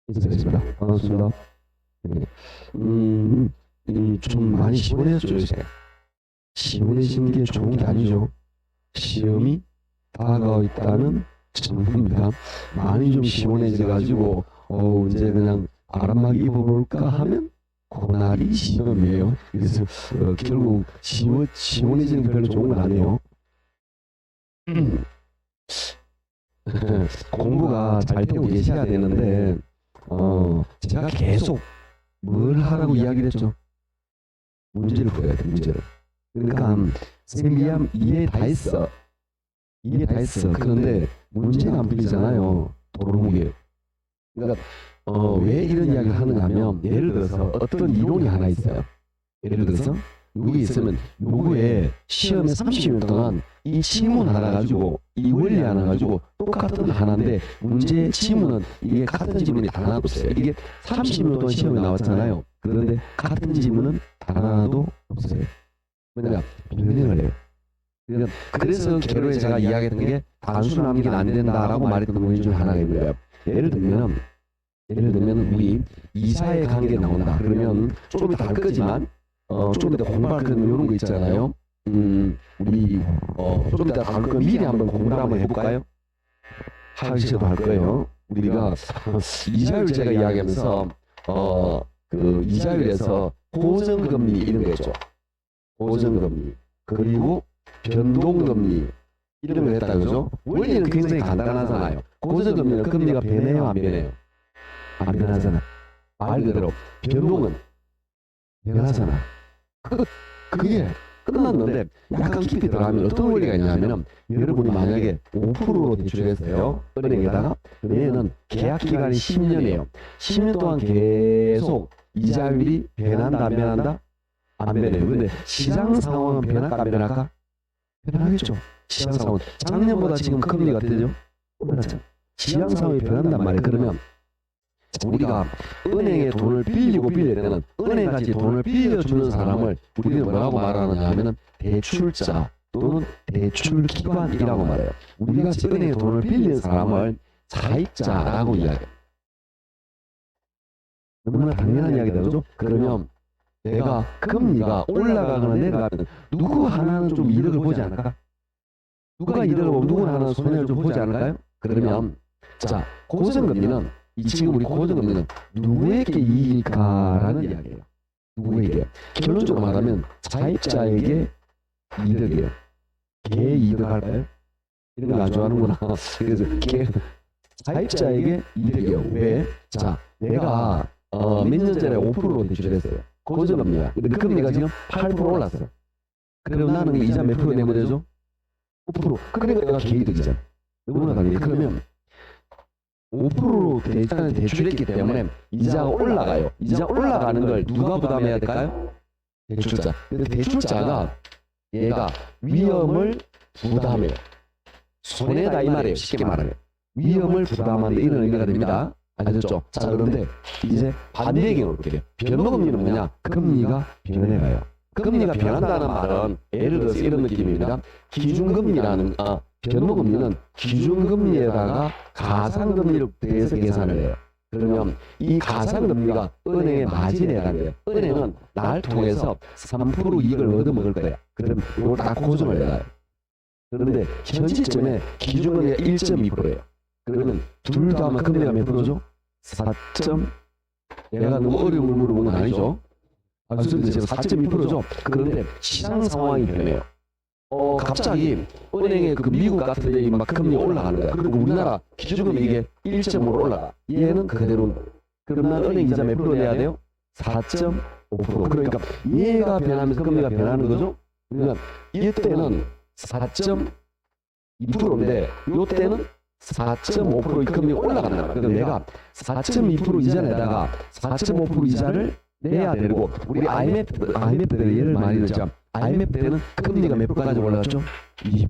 인사드리겠습니다. 반갑습니다. 네. 좀 많이 시원해졌죠, 요새. 시원해진 게 좋은 게 아니죠. 시험이 다가와 있다는 정보입니다. 많이 좀 시원해져가지고, 이제 그냥 바람막이 입어볼까 하면, 그날이 시험이에요. 그래서, 결국, 시원해지는 게 별로 좋은 건 아니에요. 공부가 잘 되고 계셔야 되는데, 제가 계속 뭘 하라고 이야기를 했죠? 문제를 풀어야 돼, 문제를. 그러니까, 쌤이야, 이해 다 했어. 이해 다 했어. 그런데 문제가 안 풀리잖아요. 도루묵이. 그러니까, 왜 이런 이야기를 하느냐 하면, 예를 들어서 어떤 이론이 하나 있어요. 예를 들어서, 요게 있으면, 요거에 시험에 30분 동안 이 지문 하나 가지고, 이 원리 하나 가지고, 똑같은 하나인데, 문제 지문은 이게 같은 지문이 단 하나도 없어요. 이게 30분 동안 시험에 나왔잖아요. 그런데 같은 지문은 단 하나도 없어요. 그러니까 변형을 해요. 그러니까 그래서 결론에 제가 이야기했던 게 단순함기는 안 된다라고 말했던 원인 중 하나가 있고요. 예를 들면 우리 이사의 관계 나온다. 그러면 좀 이따 할 거지만 좀 이따 공부할 거 이런 거 있잖아요. 우리 좀 이따 할 거 미리 한번 공부를 한번 해볼까요? 하기시도 할 거예요. 우리가 이자율 제가 이야기하면서 그 이자율에서 고정금리 이런 거 했죠. 고정금리 그리고 변동금리 이런 걸 했다 그죠? 원리는 굉장히 간단하잖아요. 고정금리는 금리가 변해요 안 변해요? 안 변하잖아. 말 그대로 변동은 변하잖아. 그게 끝났는데 약간 깊이 들어가면 어떤 원리가 있냐면은 여러분이 만약에 5%로 대출했어요. 은행에다가 얘는 계약 기간이 10년이에요. 10년 동안 계속 이자율이 변한다 안 변한다? 안 변해요. 근데 시장 상황은 변할까 안 변할까? 변하겠죠. 시장 상황. 작년보다 지금 금리가 되죠? 올랐죠. 시장 상황이 변한단 말이에요. 그러면 우리가 은행에 돈을 빌리고 빌릴 때는 은행같이 돈을 빌려주는 사람을 우리는 뭐라고 말하느냐 하면은 대출자 또는 대출기관이라고 말해요. 우리같이 은행에 돈을 빌리는 사람을 사익자라고 이야기해요. 너무나 당연한 이야기다 그죠? 그러면 내가 금리가 올라가거나 내려가면 누구 하나는 좀 이득을 보지 않을까? 누가 이득을 보면 누구 하나는 손해를 좀 보지 않을까요? 그러면 자 고정금리는 지금 우리 고정금리는 누구에게 이익일까라는 이야기예요. 누구에게? 결론적으로 말하면 사입자에게 이득이에요. 개 이득할까요? 이런 거 안 좋아하는구나. 그래서 사입자에게 이득이에요. 왜? 자, 내가 몇 년 전에 5%로 대출했어요. 고정금리야. 근데 그 금리가 지금 8% 올랐어요. 그럼 나는 이자 몇 프로 내면 되죠? 5%. 그러니까 내가 개이득이잖아. 너무나 당연히. 그러면 5%로 대출했기 때문에 이자가 올라가요. 이자 올라가는 걸 누가 부담해야 될까요? 대출자. 근데 대출자가 얘가 위험을 부담해요. 손해다 이 말이에요. 쉽게 말하면. 위험을 부담한다 이런 의미가 됩니다. 아셨죠? 자 그런데 이제 반대의 경우를 볼게요. 변동금리는 뭐냐? 금리가 변해가요. 금리가 변한다는 말은 예를 들어서 이런 느낌입니다. 기준금리라는 변동금리는 기준금리에다가 가상금리를 더해서 계산을 해요. 그러면 이 가상금리가 은행의 마진에 해당해요. 은행은 날 통해서 3% 이익을 얻어먹을 거야. 그럼 이걸 다 고정을 해요. 그런데 현 시점에 기준금리가 1.2%예요. 그러면 둘 다 하면 금리가 몇 프로죠? 4. 내가 너무 어려운 걸 물어본 건 아니죠? 그런데 지금 4.2%죠? 그런데 시장 상황이 변해요. 갑자기 은행의 그 미국 같은 데 막 금리 올라가는 거야. 그리고 우리나라 기준금리 이게 1.5로 올라가. 얘는 그대로. 그럼 난 은행 이자 몇 프로 내야 돼요? 4.5%. 그러니까 얘가 변하면서 금리가 변하는 거죠? 그러니까 이때는 4.2%인데 이때는 4.5% 금리가 올라간다. 그러니까 내가 4.2% 이자 내다가 4.5% 이자를 내야 되고 우리 IMF 때 예를 많이 들죠. IMF 때는 금리가 몇 %까지 올라갔죠? 20%.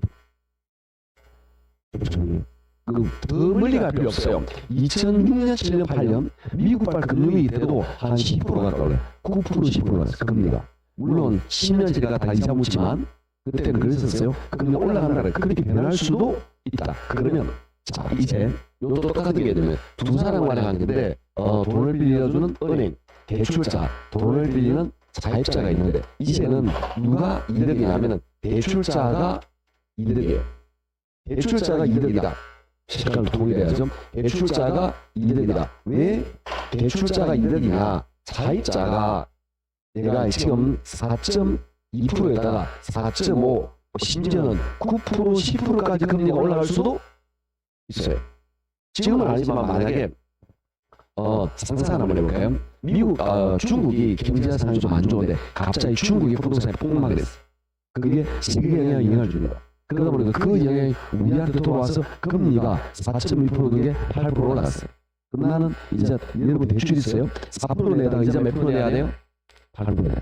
더 멀리 갈 필요 없어요. 2006년, 7년, 8년 미국발 금융위기 때도 한 10%가 올라요. 9%, 10%가 갔어요. 금리가. 물론 10년 제가 다 이자 묻지만 그때는 그랬었어요. 금리가 올라간다. 그렇게 변할 수도 있다. 그러면 자 이제 요것도 똑같은 게 되면 두 사람 간의 관계인데 돈을 빌려주는 은행, 대출자, 돈을 빌리는 자입자가 있는데 이제는 누가 이득이냐면은 대출자가 이득이에요. 대출자가 이득이다. 시작을 동일해야죠. 대출자가 이득이다. 왜 대출자가 이득이냐? 자입자가 내가 지금 4.2%에다가 4.5, 심지어는 9%, 10%까지 금리가 올라갈 수도 있어요. 지금은 아니지만 만약에 상상 한번 해볼까요? 중국이 경제 상황이 좀 안 좋은데 갑자기 중국의 부동산이 폭락을 했어. 그게 세계 영향을 줍니다. 그러다 보니까 그 영향이 우리한테 돌아와서 금리가 4.2%된 게 8% 올랐어요. 그럼 나는 이제 여러분 대출 있어요? 4% 내다가 이자 몇 프로 내야 돼요? 8% 내야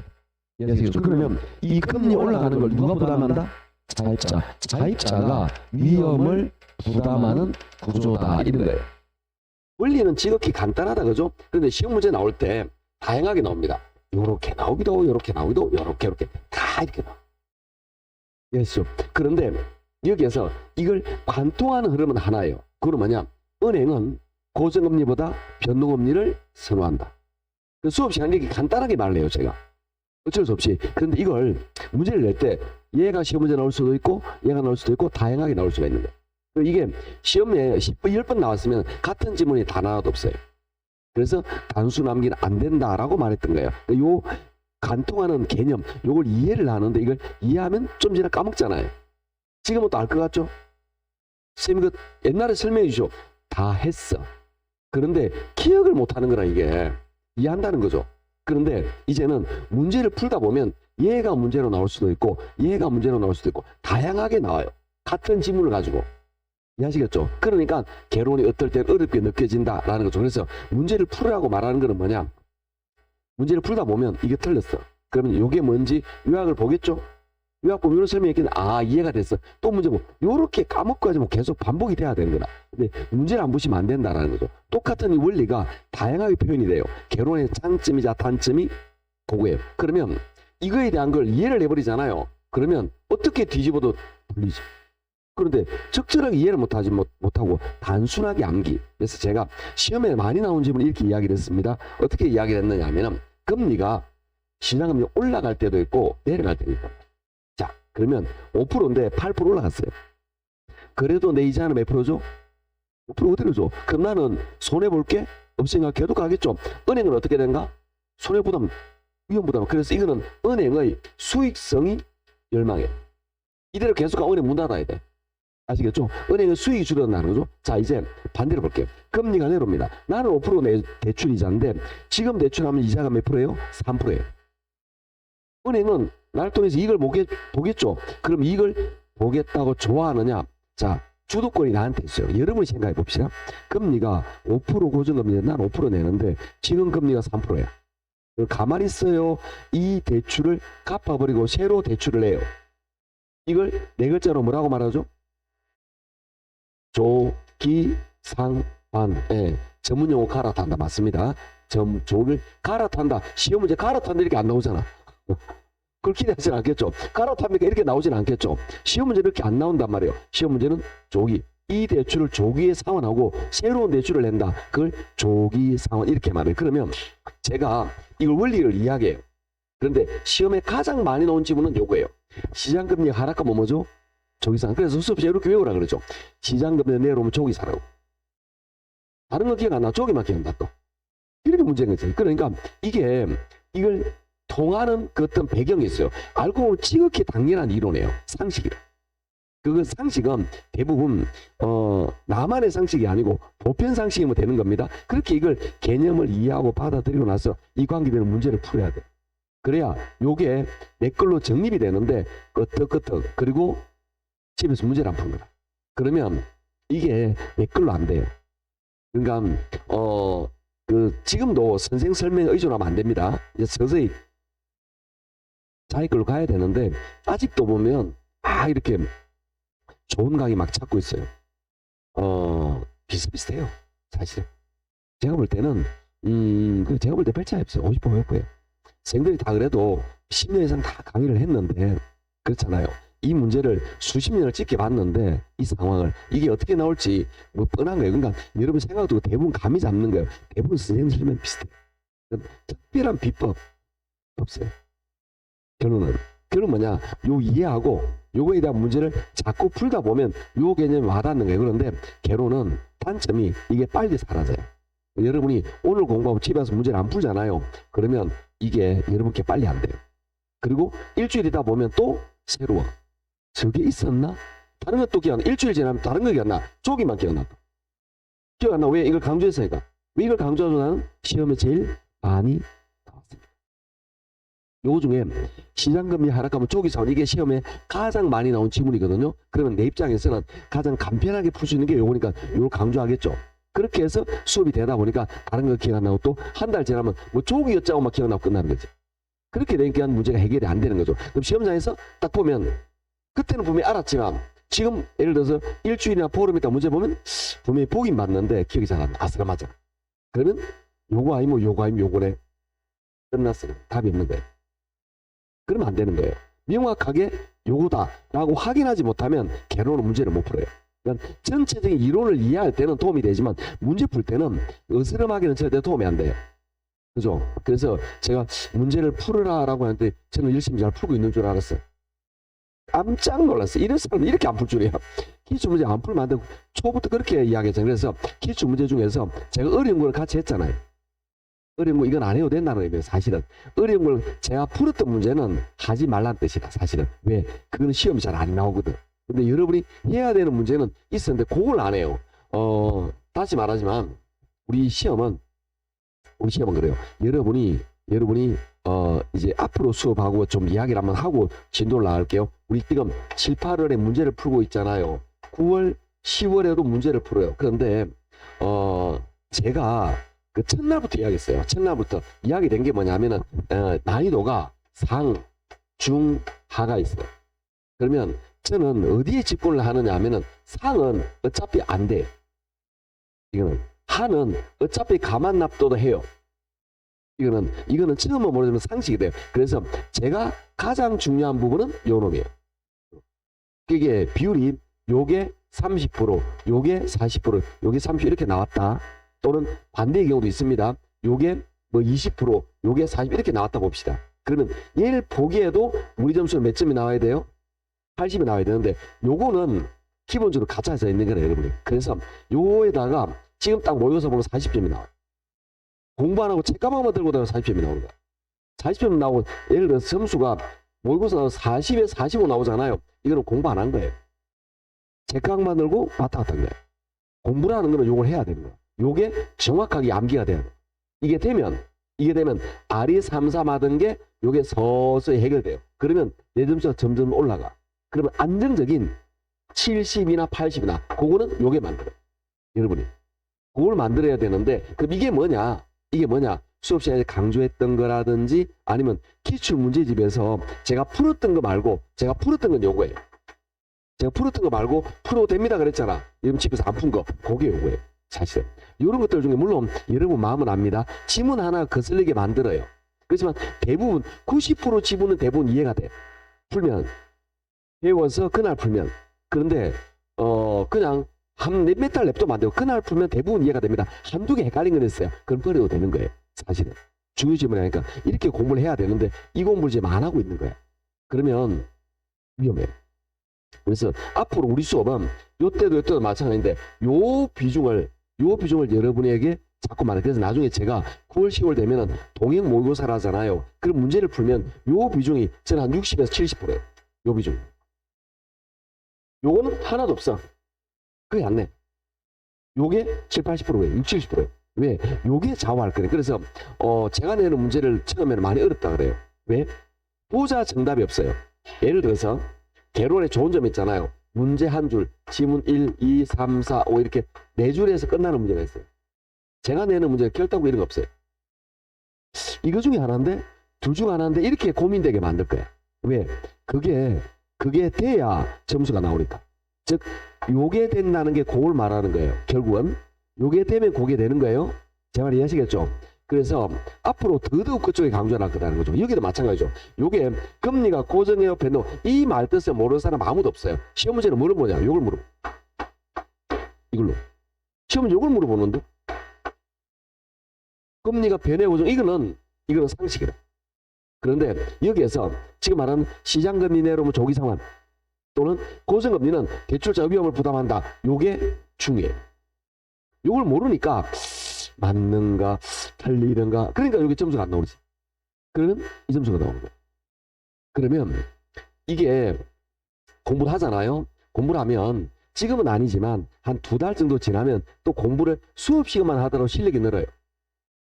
돼요. 그러면 이 금리 올라가는 걸 누가 부담한다? 자입자. 자입자가 위험을 부담하는 구조다 이런 거예요. 원리는 지극히 간단하다 그죠? 그런데 시험 문제 나올 때 다양하게 나옵니다. 요렇게 나오기도 요렇게 나오기도 요렇게 다 이렇게 나와. 이해하시죠? 그런데 여기에서 이걸 관통하는 흐름은 하나예요. 그건 뭐냐? 은행은 고정금리보다 변동금리를 선호한다. 그 수업 시간 이렇게 간단하게 말을 해요 제가. 어쩔 수 없이. 그런데 이걸 문제를 낼 때 얘가 시험 문제 나올 수도 있고 얘가 나올 수도 있고 다양하게 나올 수가 있는데 이게 시험에 10번, 10번 나왔으면 같은 지문이 단 하나도 없어요. 그래서 단수 남기는 안 된다라고 말했던 거예요. 요 관통하는 개념, 요걸 이해를 하는데 이걸 이해하면 좀 지나 까먹잖아요. 지금은 또 알 것 같죠? 선생님 그 옛날에 설명해 주죠. 다 했어. 그런데 기억을 못하는 거라 이게. 이해한다는 거죠. 그런데 이제는 문제를 풀다 보면 얘가 문제로 나올 수도 있고 얘가 문제로 나올 수도 있고 다양하게 나와요. 같은 지문을 가지고. 이해하시겠죠? 그러니까 개론이 어떨 땐 어렵게 느껴진다라는 거죠. 그래서 문제를 풀으라고 말하는 거는 뭐냐? 문제를 풀다 보면 이게 틀렸어. 그러면 이게 뭔지 요약을 보겠죠? 요약 보면 이런 설명이 있겠네. 아 이해가 됐어. 또 문제 뭐 요렇게 까먹고 하지 뭐 계속 반복이 돼야 되는 거다. 근데 문제를 안 보시면 안 된다라는 거죠. 똑같은 이 원리가 다양하게 표현이 돼요. 개론의 장점이자 단점이 그거예요. 그러면 이거에 대한 걸 이해를 해버리잖아요. 그러면 어떻게 뒤집어도 풀리지. 그런데 적절하게 이해를 못하고 단순하게 암기. 그래서 제가 시험에 많이 나온 질문 이렇게 이야기를 했습니다. 어떻게 이야기를 했느냐 하면 금리가 시장금리 올라갈 때도 있고 내려갈 때도 있다. 자 그러면 5%인데 8% 올라갔어요. 그래도 내 이자는 몇 프로죠? 5% 그대로 줘. 그럼 나는 손해볼게? 없으니까 계속 가겠죠. 은행은 어떻게 된가? 손해부담, 위험부담. 그래서 이거는 은행의 수익성이 열망해. 이대로 계속 가면 은행 문 닫아야 돼. 아시겠죠? 은행은 수익이 줄어든다는 거죠. 자 이제 반대로 볼게요. 금리가 내려옵니다. 나는 5% 내 대출 이자인데 지금 대출하면 이자가 몇 프로예요? 3%예요. 은행은 나를 통해서 이익을 보겠죠. 그럼 이익을 보겠다고 좋아하느냐? 자 주도권이 나한테 있어요. 여러분이 생각해 봅시다. 금리가 5% 고정금리에 난 5% 내는데 지금 금리가 3%야. 가만히 있어요. 이 대출을 갚아버리고 새로 대출을 해요. 이걸 네 글자로 뭐라고 말하죠? 조기상환. 전문용어 갈아탄다. 맞습니다. 조를 갈아탄다. 시험 문제 갈아탄다 이렇게 안 나오잖아. 그걸 기대하진 않겠죠. 갈아탑니까 이렇게 나오진 않겠죠. 시험 문제 이렇게 안 나온단 말이에요. 시험 문제는 조기. 이 대출을 조기에 상환하고 새로운 대출을 낸다. 그걸 조기 상환 이렇게 말해요. 그러면 제가 이걸 원리를 이야기해요. 그런데 시험에 가장 많이 나온 지문은 요거예요. 시장금리 하락하면 뭐죠? 조기상. 그래서 수업시에 이렇게 외우라 그러죠. 시장금리 내려오면 조기사라고. 다른 거 기억 안 나. 조기만 기억나 또. 이렇게 문제인 거죠. 그러니까 이걸 통하는 그 어떤 배경이 있어요. 알고 보면 지극히 당연한 이론이에요. 상식이라. 그 상식은 대부분 나만의 상식이 아니고 보편 상식이면 되는 겁니다. 그렇게 이걸 개념을 이해하고 받아들이고 나서 이 관계되는 문제를 풀어야 돼. 그래야 요게 내 걸로 정립이 되는데 끄떡끄떡 그리고 집에서 문제를 안 푼 거다. 그러면 이게 내 걸로 안 돼요. 그러니까 지금도 선생 설명에 의존하면 안 됩니다. 이제 서서히 자기 걸로 가야 되는데 아직도 보면 이렇게 좋은 강의 막 찾고 있어요. 비슷비슷해요. 사실은. 제가 볼 때는 제가 볼 때 별 차이 없어요. 50% 50%예요. 선생들이 다 그래도 10년 이상 다 강의를 했는데 그렇잖아요. 이 문제를 수십 년을 지켜봤는데 이 상황을 이게 어떻게 나올지 뭐 뻔한 거예요. 그러니까 여러분 생각도 대부분 감이 잡는 거예요. 대부분 선생님 설명 비슷해요. 특별한 비법 없어요. 결론은 뭐냐? 요 이해하고 요거에 대한 문제를 자꾸 풀다 보면 요 개념이 와닿는 거예요. 그런데 결론은 단점이 이게 빨리 사라져요. 여러분이 오늘 공부하고 집에 와서 문제를 안 풀잖아요. 그러면 이게 여러분께 빨리 안 돼요. 그리고 일주일이다 보면 또 새로워. 저게 있었나? 다른 것도 기억 안 나. 일주일 지나면 다른 거 기억 안 나. 조기만 기억 나. 기억 안 나. 왜? 이걸 강조했으니까. 왜 이걸 강조하죠? 나는 시험에 제일 많이 나왔습니다. 요 중에 시장금리 하락하면 조기 사원 이게 시험에 가장 많이 나온 지문이거든요. 그러면 내 입장에서는 가장 간편하게 풀 수 있는 게 요거니까 요걸 강조하겠죠. 그렇게 해서 수업이 되다 보니까 다른 거 기억 안 나고 또 한 달 지나면 뭐 조기였자고만 기억나고 끝나는 거지. 그렇게 되니까 문제가 해결이 안 되는 거죠. 그럼 시험장에서 딱 보면 그때는 분명히 알았지만 지금 예를 들어서 일주일이나 보름 있다 문제 보면 분명히 보긴 봤는데 기억이 잘 안 나. 아스라맞아. 그러면 요거 아니면 요거 아니면 요거네. 끝났어요. 답이 없는 거예요. 그러면 안 되는 거예요. 명확하게 요거다라고 확인하지 못하면 개론은 문제를 못 풀어요. 그러니까 전체적인 이론을 이해할 때는 도움이 되지만 문제 풀 때는 어스름하게는 절대 도움이 안 돼요. 그죠? 그래서 제가 문제를 풀으라라고 하는데 저는 열심히 잘 풀고 있는 줄 알았어요. 깜짝 놀랐어요. 이런 사람은 이렇게 안 풀 줄이야. 기출문제 안 풀면 안 되고 초부터 그렇게 이야기했잖아요. 그래서 기출문제 중에서 제가 어려운 걸 같이 했잖아요. 어려운 거 이건 안 해도 된다는 의미예요. 사실은 어려운 걸 제가 풀었던 문제는 하지 말라는 뜻이다. 사실은 왜? 그거는 시험이 잘 안 나오거든. 근데 여러분이 해야 되는 문제는 있었는데 그걸 안 해요. 다시 말하지만 우리 시험은 그래요. 여러분이 이제 앞으로 수업하고 좀 이야기를 한번 하고 진도를 나갈게요. 우리 지금 7, 8월에 문제를 풀고 있잖아요. 9월, 10월에도 문제를 풀어요. 그런데 제가 그 첫날부터 이야기했어요. 첫날부터 이야기된 게 뭐냐면은 난이도가 상, 중, 하가 있어요. 그러면 저는 어디에 집중을 하느냐 하면은 상은 어차피 안 돼. 이거는 하는 어차피 가만 납도도 해요. 이거는 처음은 모르지만 상식이 돼요. 그래서 제가 가장 중요한 부분은 요 놈이에요. 이게 비율이 요게 30%, 요게 40%, 요게 30% 이렇게 나왔다. 또는 반대의 경우도 있습니다. 요게 뭐 20%, 요게 40% 이렇게 나왔다 봅시다. 그러면 얘를 보기에도 우리 점수는 몇 점이 나와야 돼요? 80이 나와야 되는데 요거는 기본적으로 가짜에서 있는 거예요, 여러분이. 그래서 요에다가 지금 딱 모여서 보면 40점이 나와요. 공부 안 하고 책가방만 들고 다니면 40점이 나오는 거야. 40점 나오고 예를 들어서 점수가 모의고사 나와서 40에 45 나오잖아요. 이거는 공부 안 한 거예요. 책가방만 들고 왔다 갔다 한 거예요. 공부라는 거는 요걸 해야 되는 거야. 요게 정확하게 암기가 돼야 돼. 이게 되면 R이 3, 4 하던 게 요게 서서히 해결돼요. 그러면 내 점수가 점점 올라가. 그러면 안정적인 70이나 80이나 그거는 요게 만들어요. 여러분이. 그걸 만들어야 되는데 그럼 이게 뭐냐? 수업 시간에 강조했던 거라든지 아니면 기출 문제집에서 제가 풀었던 거 말고 제가 풀었던 건 요거예요. 제가 풀었던 거 말고 풀어도 됩니다 그랬잖아. 여러분 집에서 안 푼 거 그게 요거예요. 사실은. 이런 것들 중에 물론 여러분 마음은 압니다. 지문 하나 거슬리게 만들어요. 그렇지만 대부분 90% 지문은 대부분 이해가 돼. 풀면 배워서 그날 풀면. 그런데 그냥 몇 달 냅도 안 되고 그날 풀면 대부분 이해가 됩니다. 한두 개 헷갈린 건 있어요. 그럼 버려도 되는 거예요. 사실은. 중요 지문이 하니까 이렇게 공부를 해야 되는데 이 공부를 지금 안 하고 있는 거야. 그러면 위험해요. 그래서 앞으로 우리 수업은 요때도 마찬가지인데 요 비중을 여러분에게 자꾸 말해요. 그래서 나중에 제가 9월 10월 되면은 동행 모의고사를 하잖아요. 그럼 문제를 풀면 요 비중이 저는 한 60에서 70%예요. 요 비중. 요거는 하나도 없어. 그게 안 내. 요게 7, 80%예요. 60, 70%예요. 왜? 요게 좌우할 거예요. 그래서 제가 내는 문제를 처음에는 많이 어렵다 그래요. 왜? 보자 정답이 없어요. 예를 들어서 개론에 좋은 점 있잖아요. 문제 한 줄, 지문 1, 2, 3, 4, 5 이렇게 네 줄에서 끝나는 문제가 있어요. 제가 내는 문제는 결단고 이런 거 없어요. 이거 중에 하나인데 둘 중 하나인데 이렇게 고민되게 만들 거야. 왜? 그게 돼야 점수가 나오니까. 즉 요게 된다는 게 그걸 말하는 거예요. 결국은 요게 되면 그게 되는 거예요. 제 말 이해하시겠죠? 그래서 앞으로 더더욱 그쪽에 강조를 할 거라는 거죠. 여기도 마찬가지죠. 요게 금리가 고정해요, 변동. 이 말 뜻을 모르는 사람 아무도 없어요. 시험 문제는 뭐를 보냐? 요걸 물어. 이걸로. 시험은 요걸 물어보는데. 금리가 변해 고정. 이거는 상식이다. 그런데 여기에서 지금 말하는 시장금리 내려오면 조기 상환 또는 고정금리는 대출자 위험을 부담한다. 요게 중요해요. 요걸 모르니까 맞는가 틀리는가 그러니까 여기 점수가 안 나오지. 그러면 이 점수가 나오는 거예요. 그러면 이게 공부를 하잖아요. 공부를 하면 지금은 아니지만 한 2달 정도 지나면 또 공부를 수업 시간만 하더라도 실력이 늘어요.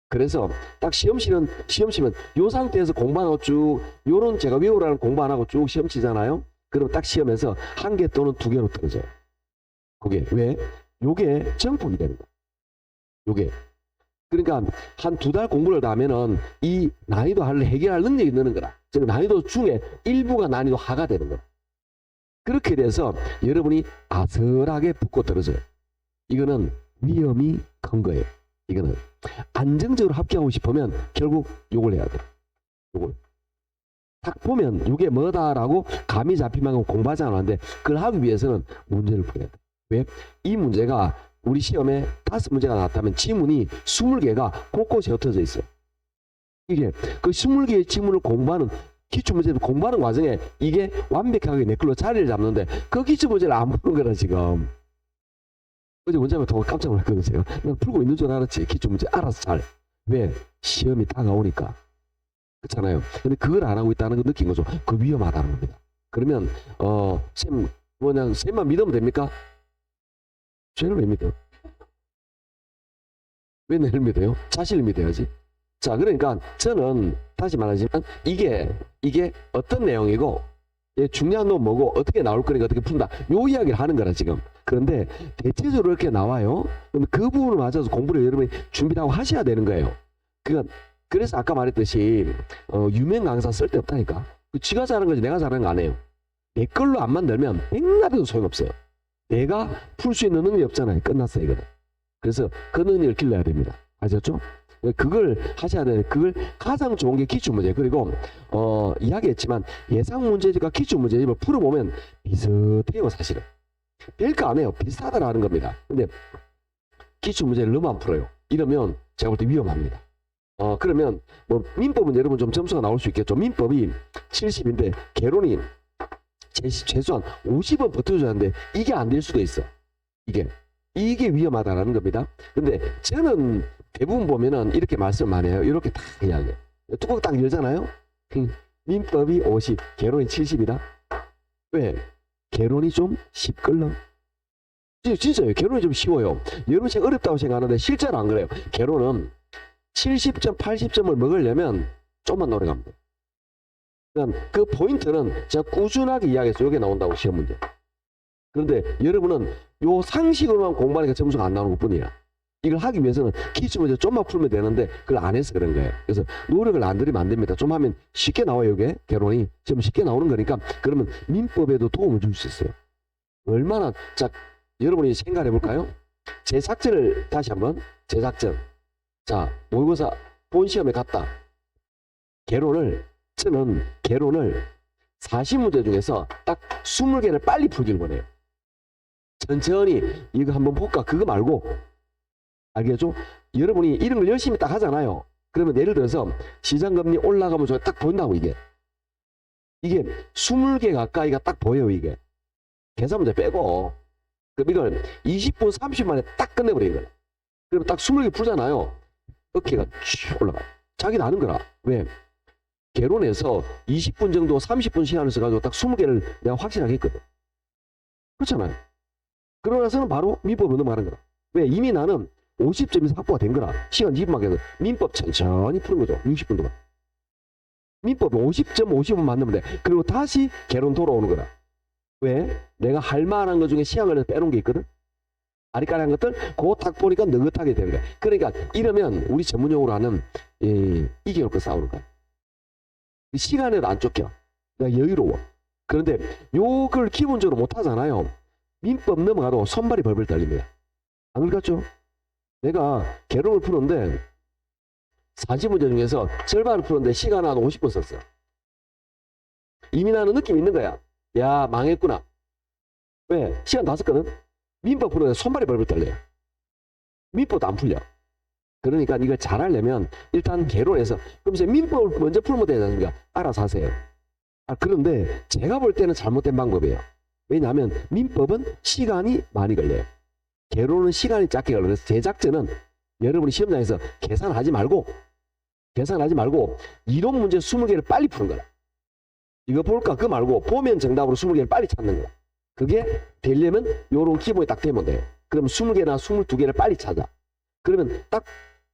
그래서 딱 시험 치면 요 상태에서 공부 안 하고 쭉 요런 제가 외우라는 공부 안 하고 쭉 시험 치잖아요. 그럼 딱 시험에서 1개 또는 2개로 떨어져요. 그게 왜? 요게 정폭이 되는 거예요. 요게. 그러니까 한 2달 공부를 다 하면은 이 난이도 하를 해결할 능력이 느는 거라. 즉 난이도 중에 일부가 난이도 하가 되는 거라. 그렇게 돼서 여러분이 아슬하게 붙고 떨어져요. 이거는 위험이 큰 거예요. 이거는 안정적으로 합격하고 싶으면 결국 요걸 해야 돼. 요걸. 딱 보면 이게 뭐다라고 감이 잡히면 공부하지 않았는데 그걸 하기 위해서는 문제를 풀어야 돼. 왜? 이 문제가 우리 시험에 5문제가 나왔다면 지문이 20개가 곳곳에 흩어져 있어요. 이게 그 20개의 지문을 공부하는 기출문제를 공부하는 과정에 이게 완벽하게 내 걸로 자리를 잡는데 그 기출문제를 안 푸는 거라 지금. 어제 원장님 보고 깜짝 놀랐거든요. 제가. 난 풀고 있는 줄 알았지. 기출문제 알아서 잘. 왜? 시험이 다가오니까. 그렇잖아요. 근데 그걸 안 하고 있다는 걸 느낀 거죠. 그 위험하다는 겁니다. 그러면 쌤만 믿으면 됩니까? 쟤를 왜 믿어? 왜 내를 믿어요? 자신을 믿어야지. 자, 그러니까 저는 다시 말하지만 이게 어떤 내용이고 중요한 건 뭐고 어떻게 나올 거니까 어떻게 푼다. 요 이야기를 하는 거라 지금. 그런데 대체적으로 이렇게 나와요. 그럼 그 부분을 맞아서 공부를 여러분이 준비를 하고 하셔야 되는 거예요. 그래서 아까 말했듯이 유명 강사 쓸데없다니까. 지가 잘하는 거지 내가 잘하는 거 아니에요. 내 걸로 안 만들면 백날해도 소용없어요. 내가 풀 수 있는 능력이 없잖아요. 끝났어요 이거는. 그래서 그 능력을 길러야 됩니다. 아셨죠? 그걸 하셔야 돼요. 그걸 가장 좋은 게 기출문제. 그리고 이야기했지만 예상문제집과 기출문제집을 풀어보면 비슷해요. 사실은 별거 안 해요. 비슷하다라는 겁니다. 근데 기출문제를 너무 안 풀어요. 이러면 제가 볼 때 위험합니다. 그러면 뭐 민법은 여러분 좀 점수가 나올 수 있겠죠. 민법이 70인데 개론이 최소한 50원 버텨줘야 하는데 이게 안 될 수도 있어. 이게 위험하다라는 겁니다. 근데 저는 대부분 보면은 이렇게 말씀 많이 해요. 이렇게 딱 이야기해요. 뚜껑 딱 열잖아요. 민법이 50, 개론이 70이다. 왜? 개론이 좀 쉽걸렁. 진짜요. 개론이 좀 쉬워요. 여러분 제가 어렵다고 생각하는데 실제로 안 그래요. 개론은 70점, 80점을 먹으려면 좀만 노력하면 돼요. 그러니까 그 포인트는 제가 꾸준하게 이야기해서 이게 나온다고 시험 문제. 그런데 여러분은 요 상식으로만 공부하니까 점수가 안 나오는 것 뿐이야. 이걸 하기 위해서는 기출 문제 좀만 풀면 되는데 그걸 안 해서 그런 거예요. 그래서 노력을 안 들이면 안 됩니다. 좀 하면 쉽게 나와요. 이게 개론이 지금 쉽게 나오는 거니까 그러면 민법에도 도움을 줄 수 있어요. 얼마나 자 여러분이 생각해 볼까요? 재작전을 다시 한번 재작전. 자 모의고사 본 시험에 갔다. 저는 개론을 40문제 중에서 딱 20개를 빨리 풀기를 원해요. 천천히 이거 한번 볼까 그거 말고 알겠죠? 여러분이 이런 걸 열심히 딱 하잖아요. 그러면 예를 들어서 시장금리 올라가면 저 딱 보인다고 이게 20개 가까이가 딱 보여요. 이게 계산 문제 빼고 그럼 이걸 20분 30분 만에 딱 끝내버리는 거예요. 그러면 딱 20개 풀잖아요. 어깨가 쭉 올라가요. 자기는 아는 거라. 왜? 개론에서 20분 정도 30분 시간을 써가지고 딱 20개를 내가 확실하게 했거든. 그렇잖아요. 그러고 나서는 바로 민법으로 넘어가는 거라. 왜? 이미 나는 50점에서 확보가 된 거라. 시간 20분만 해서 민법 천천히 푸는 거죠. 60분 동안. 민법 50점 50분 만들면 돼. 그리고 다시 개론 돌아오는 거라. 왜? 내가 할 만한 것 중에 시간을 빼놓은 게 있거든. 아리까리한 것들 그거 딱 보니까 느긋하게 되는 거야. 그러니까 이러면 우리 전문용어로 하는 이겨놓고 싸우는 거야. 시간에도 안 쫓겨. 내가 여유로워. 그런데 요걸 기본적으로 못 하잖아요. 민법 넘어가도 손발이 벌벌 떨립니다. 안 그렇죠? 내가 개론을 푸는데 40문제 중에서 절반을 푸는데 시간 한 50분 썼어. 이미 나는 느낌이 있는 거야. 야, 망했구나. 왜? 시간 다 썼거든? 민법 푸는데 손발이 벌벌 떨려요. 민법도 안 풀려. 그러니까 이걸 잘하려면 일단 개론해서 그럼 이제 민법을 먼저 풀면 되지 않습니까? 알아서 하세요. 그런데 제가 볼 때는 잘못된 방법이에요. 왜냐하면 민법은 시간이 많이 걸려요. 개론은 시간이 짧게 걸려요. 그래서 제작전은 여러분이 시험장에서 계산하지 말고 이론 문제 20개를 빨리 푸는 거라. 이거 볼까? 그거 말고 보면 정답으로 20개를 빨리 찾는 거야. 그게 되려면 요런 기본이 딱 되면 돼요. 그럼 20개나 22개를 빨리 찾아. 그러면 딱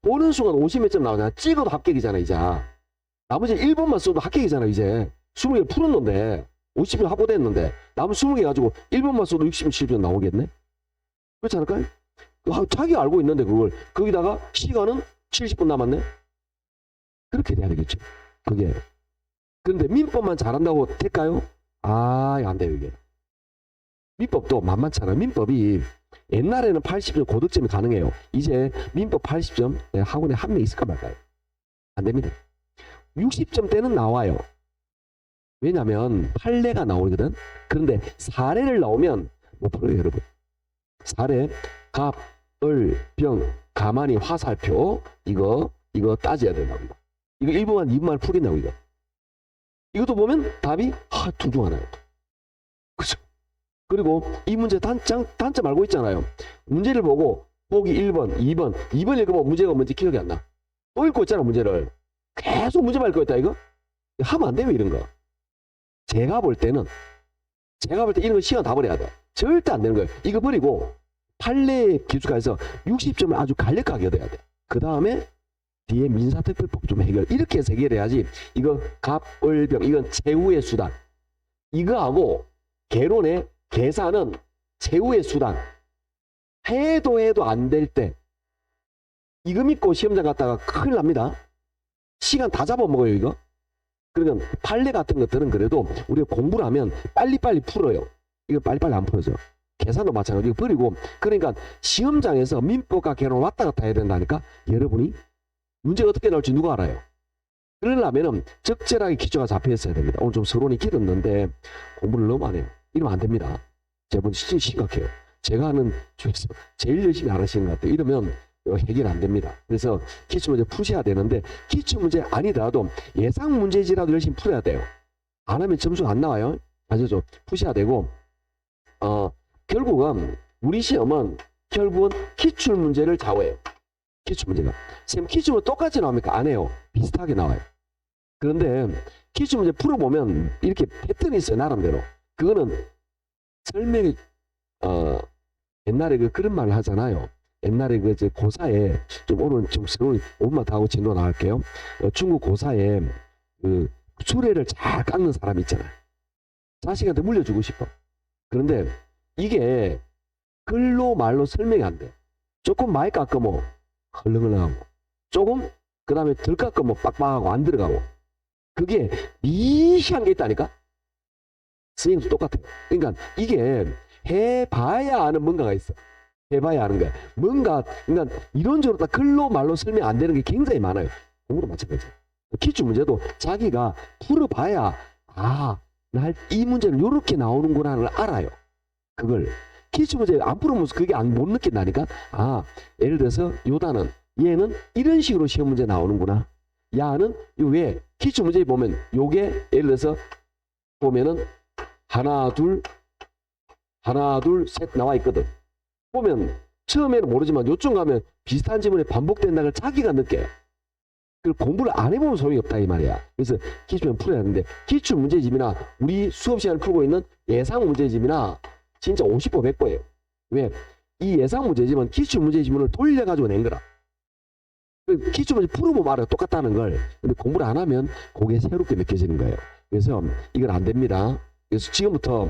보는 순간 50몇 점 나오잖아. 찍어도 합격이잖아, 이제. 나머지 1번만 써도 합격이잖아, 이제. 20개 풀었는데, 50점 확보됐는데, 남은 20개 가지고 1번만 써도 67점 나오겠네? 그렇지 않을까요? 자기가 알고 있는데, 그걸. 거기다가 시간은 70분 남았네? 그렇게 돼야 되겠죠. 그게. 그런데 민법만 잘한다고 될까요? 안 돼요, 이게. 민법도 만만찮아. 민법이 옛날에는 80점 고득점이 가능해요. 이제 민법 80점 학원에 한 명 있을까 말까요? 안 됩니다. 60점대는 나와요. 왜냐면 판례가 나오거든. 그런데 사례를 나오면 못 풀어요, 여러분. 사례, 갑, 을, 병, 가만히, 화살표 이거 따져야 된다고. 이거 1번만 2번만 풀겠냐고 이거. 이것도 보면 답이 둘 중 하나예요. 그죠? 그리고 이 문제 단점 알고 있잖아요. 문제를 보고 보기 1번, 2번 읽으면 문제가 뭔지 기억이 안 나. 또 읽고 있잖아, 문제를. 계속 문제만 읽고 있다, 이거? 하면 안 돼요, 이런 거. 제가 볼 때 이런 거 시간 다 버려야 돼. 절대 안 되는 거예요. 이거 버리고 판례 기술가에서 60점을 아주 간략하게 얻어야 돼. 그 다음에 뒤에 민사특별법 좀 해결. 이렇게 해서 해결해야지. 이거 갑을병 이건 최후의 수단. 이거하고 개론의 계산은 최후의 수단. 해도 안 될 때 이거 믿고 시험장 갔다가 큰일 납니다. 시간 다 잡아먹어요, 이거. 그러니까 판례 같은 것들은 그래도 우리가 공부를 하면 빨리빨리 풀어요. 이거 빨리빨리 안 풀어져. 계산도 마찬가지고 버리고. 그러니까 시험장에서 민법과 개론 왔다 갔다 해야 된다니까. 여러분이 문제가 어떻게 나올지 누가 알아요? 그러려면 적절하게 기초가 잡혀 있어야 됩니다. 오늘 좀 서론이 길었는데 공부를 너무 안 해요. 이러면 안 됩니다. 제가 보니 진짜 심각해요. 제가 하는 중에서 제일 열심히 안 하시는 것 같아요. 이러면 해결 안 됩니다. 그래서 기출문제 푸셔야 되는데 기출문제 아니더라도 예상 문제지라도 열심히 풀어야 돼요. 안 하면 점수가 안 나와요. 아시죠? 푸셔야 되고 결국은 우리 시험은 결국은 기출문제를 좌우해요. 기출문제가. 선생님 기출문 똑같이 나옵니까? 안 해요. 비슷하게 나와요. 그런데 기출문제 풀어보면 이렇게 패턴이 있어요. 나름대로. 그거는 설명이 옛날에 그런 말을 하잖아요. 옛날에 고사에 오늘 좀 새로운 5분만 더 하고 진도 나갈게요. 중국 고사에 수레를 잘 깎는 사람 있잖아요. 자식한테 물려주고 싶어. 그런데 이게 글로 말로 설명이 안 돼. 조금 많이 깎으면 헐렁헐렁하고 조금 그 다음에 덜 깎으면 빡빡하고 안 들어가고 그게 미시한 게 있다니까. 선생님도 똑같아요. 그러니까 이게 해봐야 아는 뭔가가 있어. 해봐야 아는 거야. 뭔가 그러니까 이론적으로 딱 글로 말로 설명 안 되는 게 굉장히 많아요. 공부도 마찬가지예요. 기출 문제도 자기가 풀어봐야 이 문제는 이렇게 나오는구나를 알아요. 그걸 기출 문제 안 풀으면 그게 못 느낀다니까. 예를 들어서 요 단은 얘는 이런 식으로 시험 문제 나오는구나. 야는 요 왜 기출 문제 보면 요게 예를 들어서 보면은 하나 둘 셋 나와 있거든. 보면 처음에는 모르지만 요쯤 가면 비슷한 지문이 반복된다는 걸 자기가 느껴요. 그걸 공부를 안 해보면 소용이 없다 이 말이야. 그래서 기출문 풀어야 하는데 기출 문제집이나 우리 수업 시간을 풀고 있는 예상 문제집이나 진짜 50% 100%예요. 왜? 이 예상 문제집은 기출 문제집을 돌려가지고 낸 거라. 기출 문제 풀어보면 알아요. 똑같다는 걸. 근데 공부를 안 하면 그게 새롭게 느껴지는 거예요. 그래서 이건 안 됩니다. 그래서 지금부터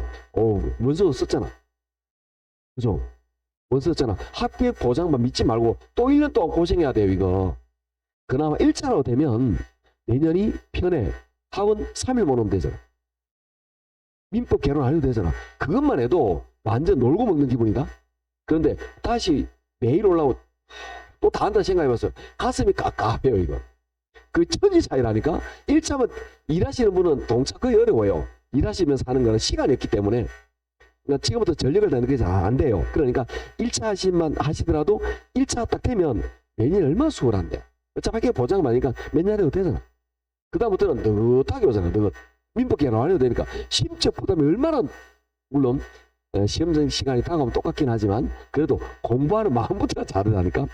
원서 썼잖아. 그죠? 원서 썼잖아. 합격 보장만 믿지 말고 또 1년 동안 고생해야 돼요. 이거. 그나마 1차로 되면 내년이 편해. 학원 3일 못 오면 되잖아. 민법 개론 안 해도 되잖아. 그것만 해도 완전 놀고 먹는 기분이다. 그런데 다시 매일 올라오고 또 다 한다 생각해봤어요. 가슴이 깝깝해요 이거. 그 천지 차이라니까. 1차면 일하시는 분은 동차 거의 어려워요. 일하시면서 하는 거는 시간이 없기 때문에. 그러니까 지금부터 전력을 다는 게 잘 안 돼요. 그러니까 1차 하시만 하시더라도 1차 딱 되면 내년이 얼마나 수월한데. 어차피 보장 많으니까 몇 년에도 되잖아. 그다음부터는 느긋하게 오잖아. 느긋. 민법 기간 안 해도 되니까 심적 부담이 얼마나, 물론 시험적 시간이 다가오면 똑같긴 하지만 그래도 공부하는 마음부터가 다르다니까.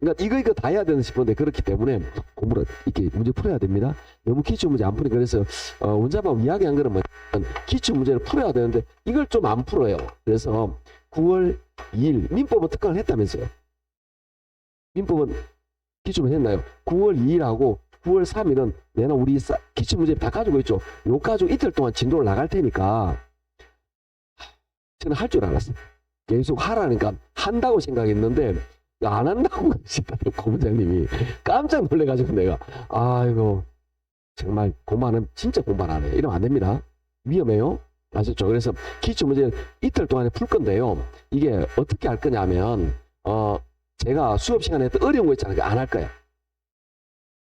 그러니까 이거 다 해야 되나 싶은데 그렇기 때문에 공부를 이렇게 문제 풀어야 됩니다. 너무 기출 문제 안 푸니까 그래서 원장님 이야기한 거는 뭐냐면 기출 문제를 풀어야 되는데 이걸 좀 안 풀어요. 그래서 9월 2일 민법은 특강을 했다면서요. 민법은 기출을 했나요? 9월 2일하고 9월 3일은 내가 우리 기출 문제 다 가지고 있죠. 요 가지고 이틀 동안 진도를 나갈 테니까 저는 할 줄 알았어요. 계속 하라니까 한다고 생각했는데 안 한다고 그러시더라고요. 고문장님이. 깜짝 놀래가지고 내가 아이고 정말 공부 안 하면 진짜 공부 안 하네. 이러면 안 됩니다. 위험해요. 아셨죠? 그래서 기출 문제는 이틀 동안에 풀 건데요. 이게 어떻게 할 거냐면 제가 수업 시간에 했던 어려운 거 있잖아요. 안 할 거예요.